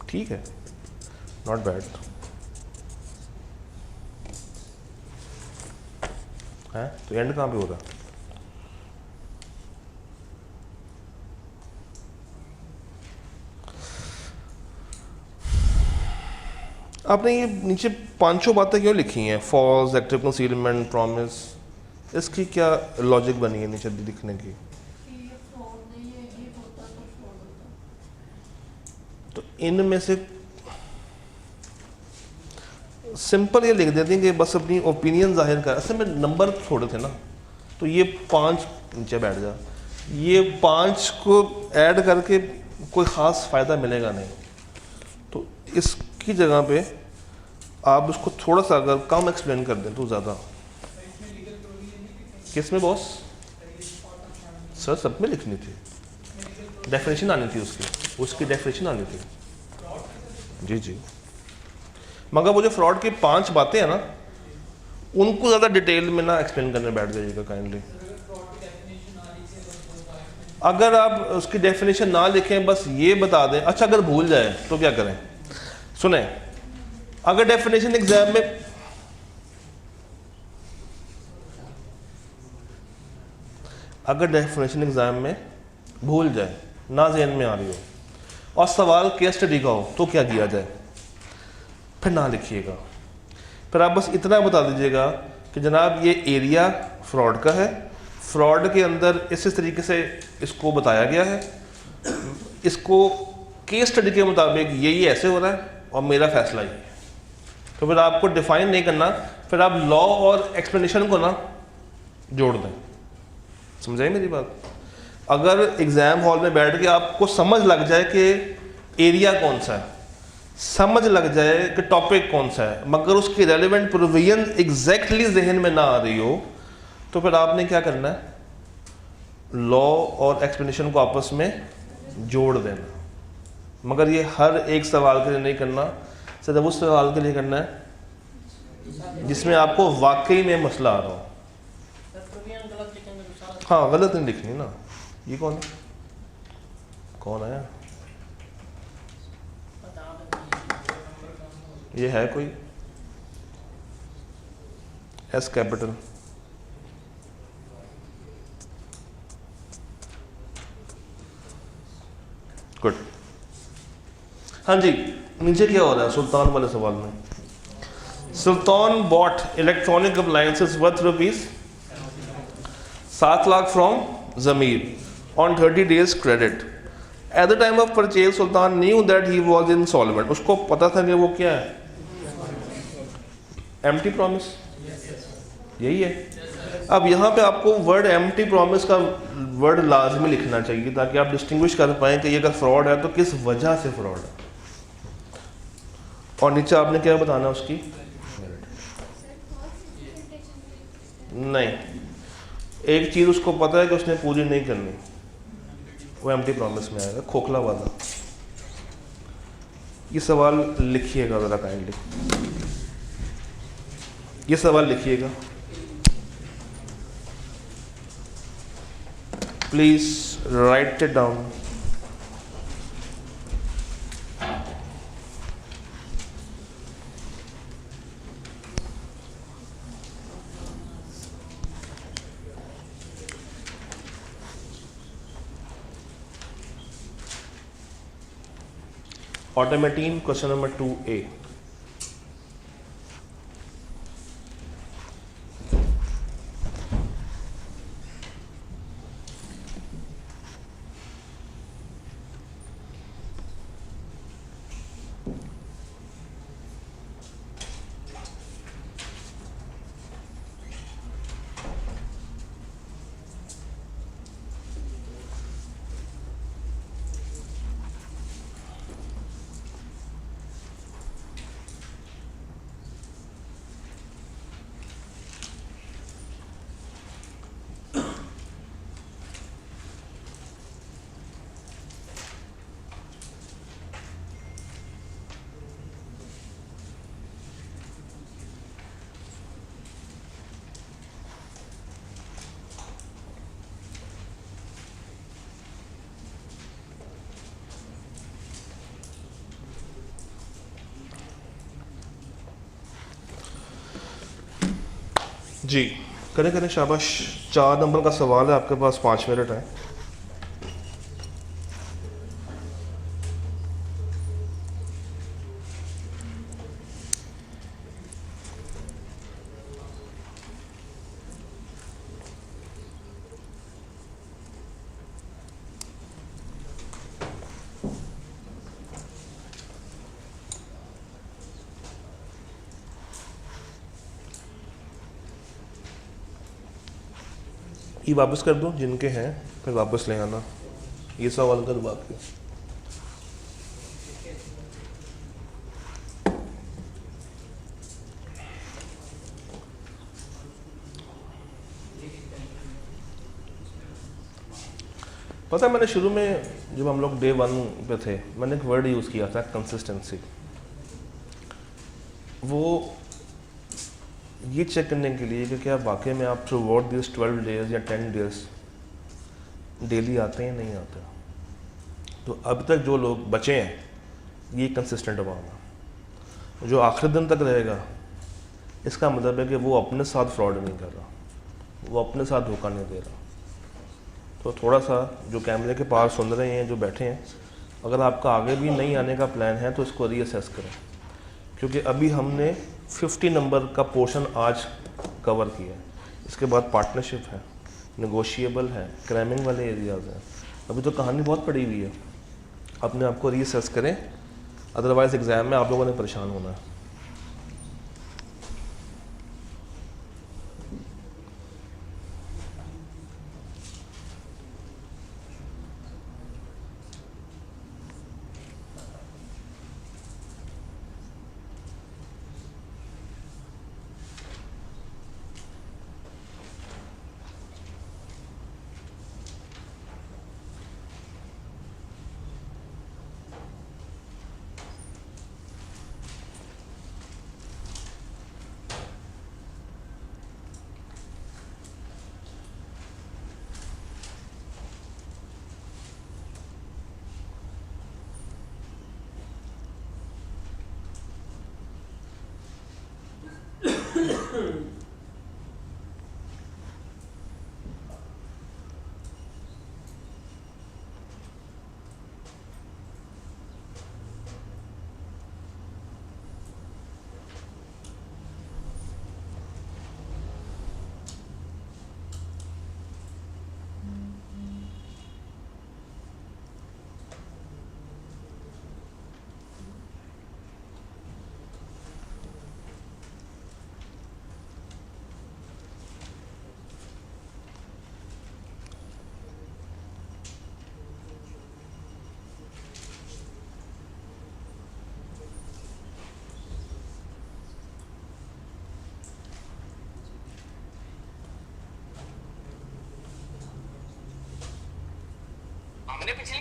ठीक है, नॉट बैड है। तो एंड कहाँ पे हो रहा है? आपने ये नीचे 500 बातें क्यों लिखी हैं? फॉल्स, एक्टिव कंसीलमेंट, प्रॉमिस, इसकी क्या लॉजिक बनी है नीचे लिखने की? तो इनमें से सिंपल ये लिख देते हैं कि बस अपनी ओपिनियन जाहिर कर, असल में नंबर थोड़े थे ना, तो ये 5 नीचे बैठ जा, ये 5 को ऐड करके कोई ख़ास फ़ायदा मिलेगा नहीं। तो इसकी जगह पे आप उसको थोड़ा सा अगर कम एक्सप्लेन कर दें तो ज़्यादा। किस में बॉस? सर सब में लिखनी थी, डेफिनेशन आनी थी उसकी डेफिनेशन आनी थी। जी जी, मगर वो जो फ्रॉड की 5 बातें हैं ना, उनको ज़्यादा डिटेल में ना एक्सप्लेन करने बैठ जाइएगा काइंडली। अगर आप उसकी डेफिनेशन ना लिखें, बस ये बता दें। अच्छा, अगर भूल जाए तो क्या करें? सुने, अगर डेफिनेशन एग्जाम में भूल जाए, ना ज़हन में आ रही हो, और सवाल केस स्टडी का हो, तो क्या किया जाए? फिर ना लिखिएगा, फिर आप बस इतना बता दीजिएगा कि जनाब ये एरिया फ्रॉड का है, फ्रॉड के अंदर इस तरीके से इसको बताया गया है, इसको केस स्टडी के मुताबिक ये ऐसे हो रहा है और मेरा फैसला ये है। तो फिर आपको डिफाइन नहीं करना, फिर आप लॉ और एक्सप्लेनेशन को ना जोड़ दें। समझाइए मेरी बात? अगर एग्जाम हॉल में बैठ के आपको समझ लग जाए कि एरिया कौन सा है, समझ लग जाए कि टॉपिक कौन सा है, मगर उसकी रेलेवेंट प्रोविजन एग्जैक्टली जहन में ना आ रही हो, तो फिर आपने क्या करना है? लॉ और एक्सप्लेनेशन को आपस में जोड़ देना। मगर ये हर एक सवाल के लिए नहीं करना, सिर्फ उस सवाल के लिए करना है जिसमें आपको वाकई में मसला आ रहा हो। हाँ, गलत नहीं लिखनी ना। ये कौन है? कौन आया? ये है कोई? S capital. गुड। हाँ जी, नीचे क्या हो रहा है सुल्तान वाले सवाल में? Sultan bought electronic appliances worth ₹7 lakh from Zameer on 30 days credit. At the time of purchase, Sultan knew that he was insolvent. उसको पता था कि वो क्या है? एम्प्टी प्रॉमिस, यही है। अब यहाँ पे आपको वर्ड एम्प्टी प्रॉमिस का वर्ड लाजमी लिखना चाहिए ताकि आप डिस्टिंग्विश कर पाएँ कि ये अगर फ्रॉड है तो किस वजह से फ्रॉड है। और नीचे आपने क्या बताना उसकी? नहीं, एक चीज़ उसको पता है कि उसने पूरी नहीं करनी, वो एम्प्टी प्रॉमिस में आएगा, खोखला वादा। ये सवाल लिखिएगा ज़रा काइंडली, ये सवाल लिखिएगा प्लीज, राइट इट डाउन। ऑटोमेटिन क्वेश्चन नंबर 2A। जी करें करें, शाबाश। 4 नंबर का सवाल है, आपके पास 5 मिनट है। ये वापस कर दो जिनके हैं, फिर वापस ले आना। ये सवाल कर बात की। पता है मैंने शुरू में जब हम लोग डे 1 पे थे, मैंने एक वर्ड यूज़ किया था, कंसिस्टेंसी। वो ये चेक करने के लिए कि क्या वाकई में आप थ्रू आउट दिस 12 डेज या 10 डेज डेली आते हैं नहीं आते। तो अब तक जो लोग बचे हैं ये कंसिस्टेंट अवाम है। जो आखिरी दिन तक रहेगा इसका मतलब है कि वो अपने साथ फ्रॉड नहीं कर रहा, वो अपने साथ धोखा नहीं दे रहा। तो थोड़ा सा जो कैमरे के पास सुन रहे हैं, जो बैठे हैं, अगर आपका आगे भी नहीं आने का प्लान है तो इसको रीअसेस करें, क्योंकि अभी हमने 50 नंबर का पोर्शन आज कवर किया है। इसके बाद पार्टनरशिप है, नेगोशिएबल है, क्रैमिंग वाले एरियाज़ हैं। अभी तो कहानी बहुत पड़ी हुई है। अपने आप को रीअसेस करें, अदरवाइज़ एग्ज़ाम में आप लोगों ने परेशान होना है। हमने पिछली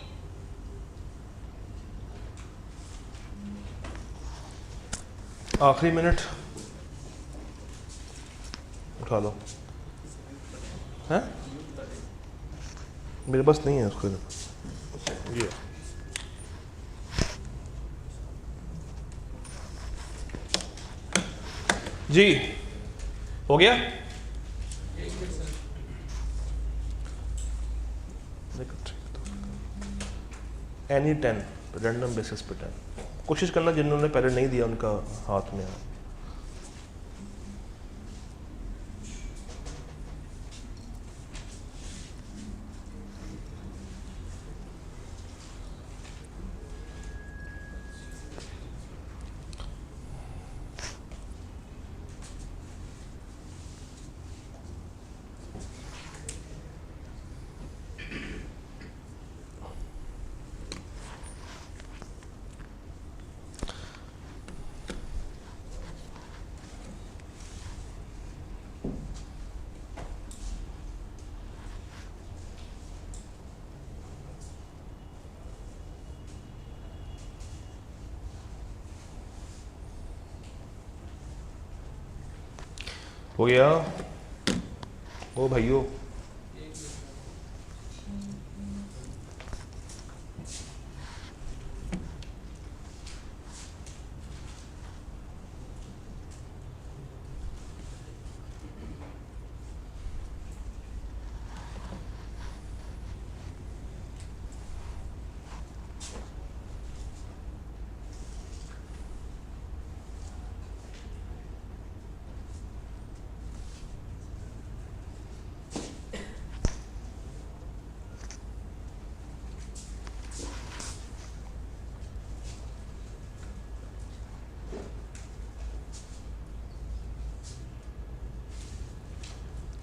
आखिरी मिनट उठा लो। हैं मेरे पास नहीं है उसको। ये जी हो गया। एनी 10 रैंडम बेसिस पे 10 कोशिश करना, जिन्होंने पहले नहीं दिया उनका हाथ में है। हो गया। ओ भाइयों,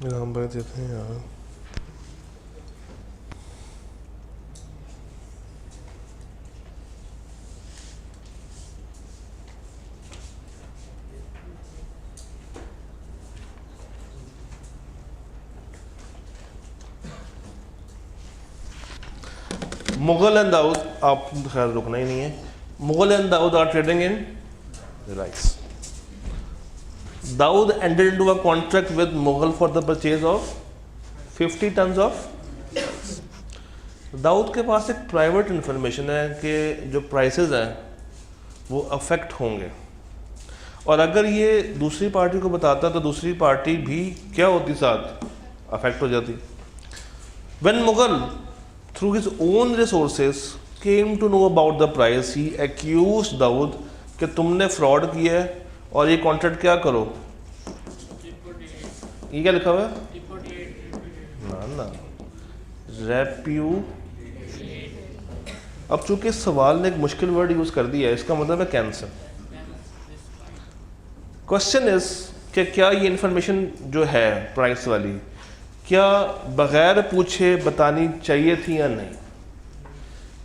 हम देते हैं यार। मुगल एंड दाऊद, आप खैर रुकना ही नहीं है, Mughal and Dawood are trading in rice. Dawood entered into a contract with Mughal for the purchase of 50 tons of. Dawood के पास एक प्राइवेट इंफॉर्मेशन है कि जो प्राइसेस हैं वो अफेक्ट होंगे, और अगर ये दूसरी पार्टी को बताता तो दूसरी पार्टी भी क्या होती, साथ अफेक्ट हो जाती. When Mughal through his own resources came to know about the price, he accused Dawood कि तुमने फ्रॉड किया है और ये कॉन्ट्रैक्ट क्या करो, ये क्या लिखा हुआ है ना रेप्यू. अब चूंकि इस सवाल ने एक मुश्किल वर्ड यूज कर दिया है, इसका मतलब है कैंसर. क्वेश्चन इज कि क्या ये इंफॉर्मेशन जो है प्राइस वाली, क्या बगैर पूछे बतानी चाहिए थी या नहीं,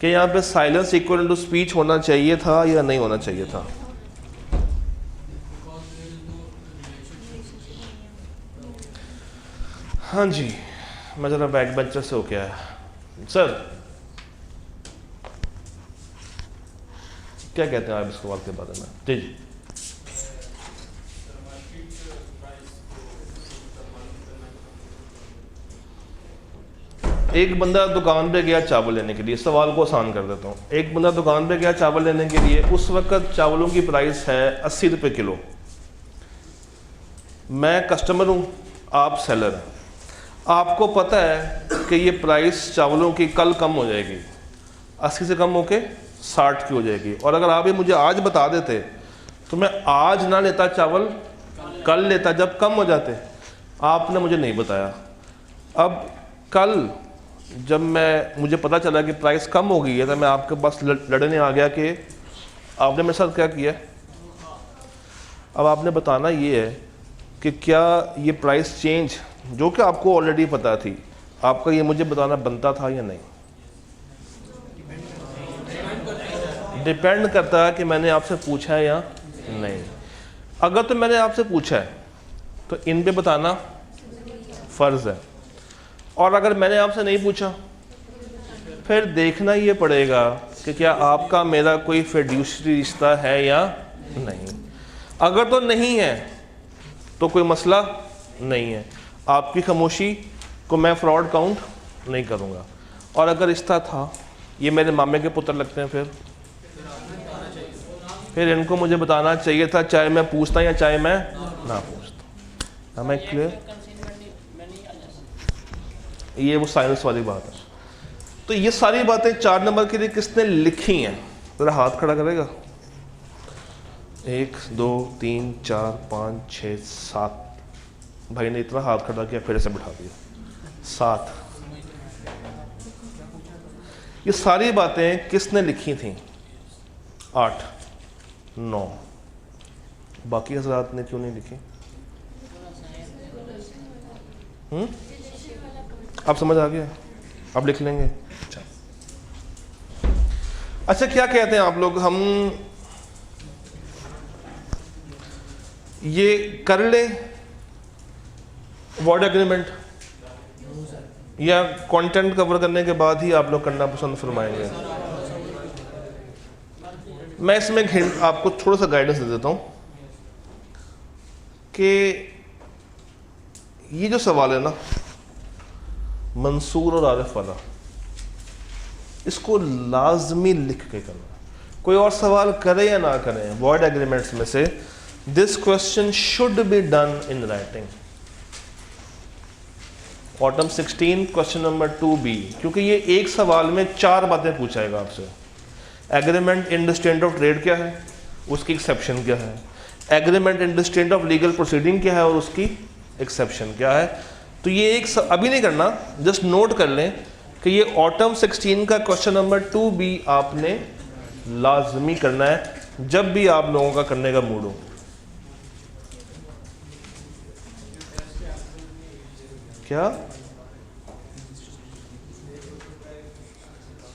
कि यहाँ पे साइलेंस इक्वल टू स्पीच होना चाहिए था या नहीं होना चाहिए था. हाँ जी, मैं ज़रा बैक बेंचर से हो क्या है सर, क्या कहते हैं आप इस सवाल के बारे में. जी जी. एक बंदा दुकान पे गया चावल लेने के लिए, सवाल को आसान कर देता हूँ. एक बंदा दुकान पे गया चावल लेने के लिए, उस वक्त चावलों की प्राइस है 80 रुपये किलो. मैं कस्टमर हूँ, आप सेलर हैं. आपको पता है कि ये प्राइस चावलों की कल कम हो जाएगी, 80 से कम होके 60 की हो जाएगी, और अगर आप ये मुझे आज बता देते तो मैं आज ना लेता चावल, कल लेता जब कम हो जाते. आपने मुझे नहीं बताया. अब कल जब मुझे पता चला कि प्राइस कम हो गई है तो मैं आपके पास लड़ने आ गया कि आपने मेरे साथ क्या किया. अब आपने बताना ये है कि क्या ये प्राइस चेंज जो कि आपको ऑलरेडी पता थी, आपका ये मुझे बताना बनता था या नहीं. डिपेंड करता है कि मैंने आपसे पूछा है या नहीं. अगर तो मैंने आपसे पूछा है तो इन पे बताना फ़र्ज़ है, और अगर मैंने आपसे नहीं पूछा फिर देखना ये पड़ेगा कि क्या आपका मेरा कोई फिड्यूशरी रिश्ता है या नहीं. अगर तो नहीं है तो कोई मसला नहीं है, आपकी खामोशी को मैं फ्रॉड काउंट नहीं करूँगा. और अगर रिश्ता था, ये मेरे मामे के पुत्र लगते हैं, फिर इनको मुझे बताना चाहिए था, चाहे मैं पूछता या चाहे मैं ना पूछता. मैं क्लियर, ये वो साइंस वाली बात है. तो ये सारी बातें 4 नंबर के लिए किसने लिखी हैं, ज़रा हाथ खड़ा करेगा. 1 2 3 4 5 6 7. भाई ने इतना हाथ खड़ा किया, फिर से बिठा दिया. 7. ये सारी बातें किसने लिखी थी. 8 9. बाकी हज़रात ने क्यों नहीं लिखी. आप समझ आ गया, अब लिख लेंगे. अच्छा क्या कहते हैं आप लोग, हम ये कर ले वर्ड एग्रीमेंट या कंटेंट कवर करने के बाद ही आप लोग करना पसंद फरमाएंगे. मैं इसमें एक हिंट आपको थोड़ा सा गाइडेंस दे देता हूं कि ये जो सवाल है ना मंसूर और आरिफ वाला, इसको लाजमी लिख के करना. कोई और सवाल करे या ना करे वर्ड एग्रीमेंट्स में से, this question should be done in writing. Autumn 16 question number 2B, क्योंकि ये एक सवाल में 4 बातें पूछाएगा आपसे. Agreement in distant of trade क्या है, उसकी एक्सेप्शन क्या है. Agreement in distant of legal proceeding क्या है और उसकी एक्सेप्शन क्या है. तो ये एक अभी नहीं करना, जस्ट नोट कर लें कि ये ऑटम 16 का क्वेश्चन नंबर 2B आपने लाजमी करना है जब भी आप लोगों का करने का मूड हो. क्या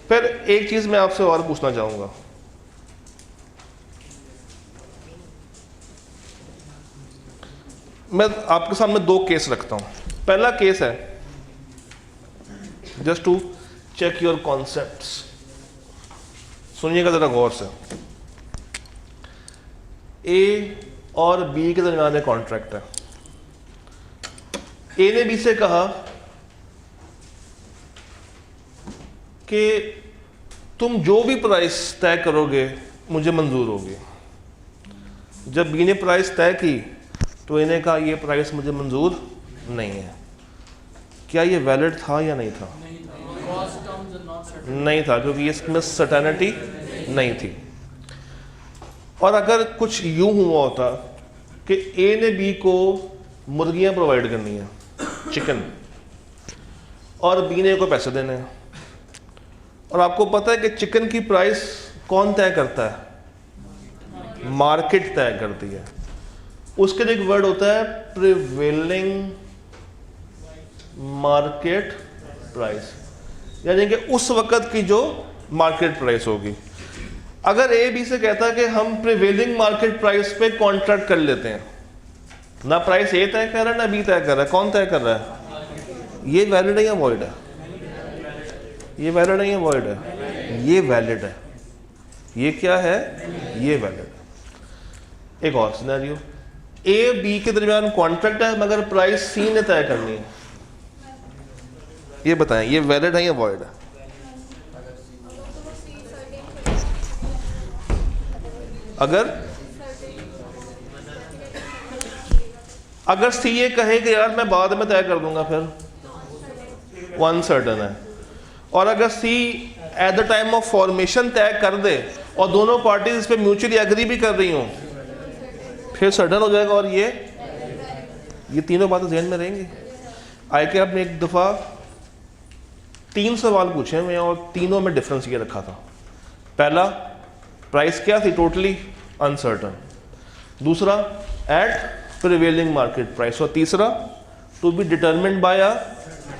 फिर एक चीज मैं आपसे और पूछना चाहूंगा. मैं आपके सामने 2 केस रखता हूं. पहला केस है just to check your concepts. सुनिएगा ज़रा गौर से। ए और बी के दरमियान एक कॉन्ट्रैक्ट है। ए ने बी से कहा कि तुम जो भी प्राइस तय करोगे मुझे मंजूर होगी। जब बी ने प्राइस तय की तो इन्हें कहा ये प्राइस मुझे मंजूर नहीं है। क्या ये वैलिड था या नहीं था? नहीं था, क्योंकि इसमें सर्टेनिटी नहीं थी। और अगर कुछ यूं हुआ होता कि ए ने बी को मुर्गियां प्रोवाइड करनी है, चिकन, और बी ने को पैसे देने हैं, और आपको पता है कि चिकन की प्राइस कौन तय करता है? मार्केट तय करती है। उसके लिए एक वर्ड होता है प्रिवेलिंग मार्केट प्राइस, यानी कि उस वक्त की जो मार्केट प्राइस होगी। अगर ए बी से कहता है कि हम प्रिवेलिंग मार्केट प्राइस पे कॉन्ट्रैक्ट कर लेते हैं, ना प्राइस ए तय कर रहा है ना बी तय कर रहा है, कौन तय कर रहा है? ये वैलिड है या वॉइड है? ये वैलिड है या वॉइड है? ये वैलिड है। ये क्या है? ये वैलिड है। एक और सिनेरियो, ए बी के दरमियान कॉन्ट्रैक्ट है मगर प्राइस सी ने तय करनी है। ये बताएं, ये वैलिड है या वॉइड है? अगर सी ये कहे कि यार मैं बाद में तय कर दूंगा, फिर वो अनसर्टन है। और अगर C at the time of formation तय कर दे और दोनों पार्टीज इस पे म्यूचुअली एग्री भी कर रही हों, फिर सर्टन हो जाएगा। और ये तीनों बातें ध्यान में रहेंगी। आई के आपने एक दफ़ा 3 सवाल पूछे मैं और तीनों में डिफरेंस ये रखा था। पहला, प्राइस क्या थी? Totally uncertain. दूसरा, एट प्रिवेलिंग मार्केट प्राइस। और तीसरा, to be determined by a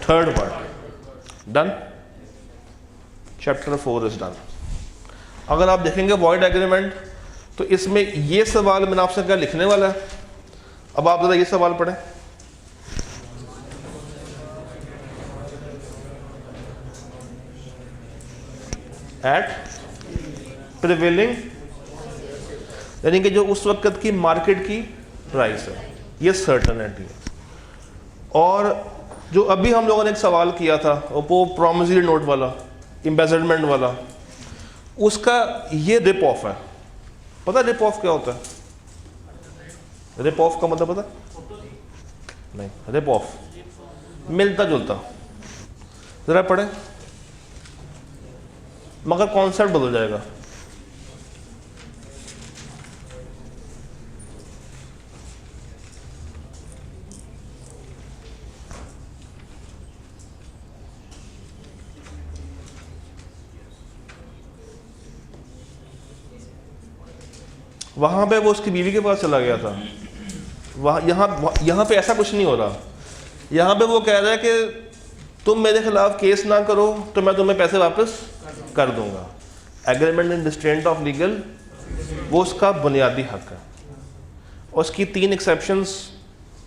third party. Done. Chapter 4 is done. अगर आप देखेंगे वॉइड एग्रीमेंट, तो इसमें ये सवाल मैंने आपसे क्या लिखने वाला है। अब आप जरा ये सवाल पढ़ें। एट प्रिवेलिंग, यानी कि जो उस वक्त की मार्केट की प्राइस है, ये सर्टेनिटी है। और जो अभी हम लोगों ने एक सवाल किया था वो प्रॉमिसरी नोट वाला, एम्बेसडमेंट वाला, उसका ये रिप ऑफ है। पता रिप ऑफ क्या होता है? रिप ऑफ का मतलब पता नहीं? रिप ऑफ मिलता जुलता। जरा पढ़े, मगर कॉन्सेप्ट बदल जाएगा। वहां पे वो उसकी बीवी के पास चला गया था। वहाँ यहाँ पे ऐसा कुछ नहीं हो रहा। यहाँ पे वो कह रहा है कि तुम मेरे खिलाफ केस ना करो तो मैं तुम्हें पैसे वापस कर दूंगा। Agreement in restraint of legal, वो उसका बुनियादी हक है। और उसकी 3 एक्सेप्शंस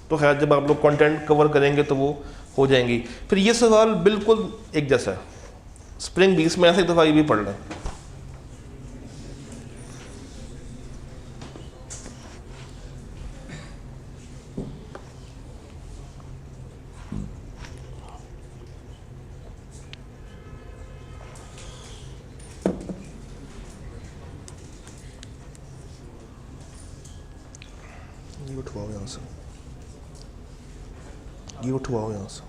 तो खैर जब आप लोग कंटेंट कवर करेंगे तो वो हो जाएंगी। फिर ये सवाल बिल्कुल एक जैसा है। स्प्रिंग 20 में ऐसे एक दफ़ा ये भी पढ़ लें। ये उठवाओ यहाँ से, ये उठवाओ यहाँ से।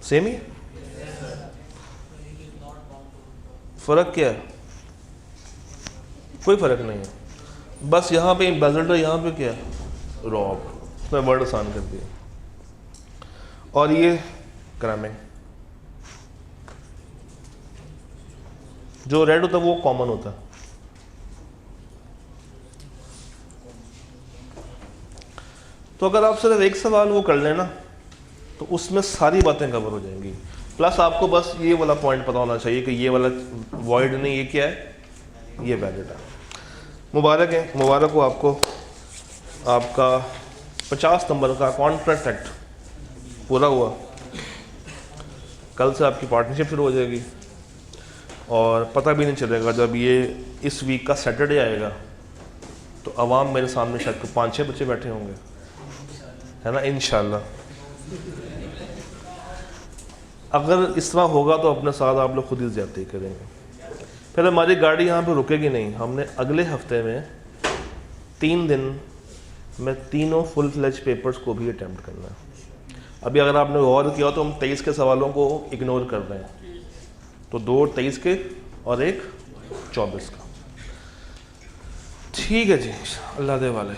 सेम ही फर्क क्या है? कोई फर्क नहीं है। बस यहाँ पे एम्बेसडर, यहाँ पे क्या है? रॉब। उसने वर्ड आसान कर दिया। और ये क्रैमिंग, जो रेड होता है वो कॉमन होता है। तो अगर आप सिर्फ एक सवाल वो कर लेना तो उसमें सारी बातें कवर हो जाएंगी। प्लस आपको बस ये वाला पॉइंट पता होना चाहिए कि ये वाला वॉइड नहीं, ये क्या है? ये वैलिड है। मुबारक है, मुबारक हो आपको। आपका 50 नंबर का कॉन्ट्रैक्ट एक्ट पूरा हुआ। कल से आपकी पार्टनरशिप शुरू हो जाएगी और पता भी नहीं चलेगा। जब ये इस वीक का सैटरडे आएगा तो अवाम मेरे सामने शायद 5-6 बच्चे बैठे होंगे, है ना, इंशाल्लाह। अगर इस तरह होगा तो अपने साथ आप लोग खुद ही ज़्यादती करेंगे। फिर हमारी गाड़ी यहाँ पे रुकेगी नहीं। हमने अगले हफ्ते में 3 दिन में तीनों फुल फ्लेज पेपर्स को भी अटैम्प्ट करना है। अभी अगर आपने गौर किया तो हम 23 के सवालों को इग्नोर कर रहे हैं, तो 2 23 के और 1 24 का। ठीक है जी, अल्लाह दे वाले।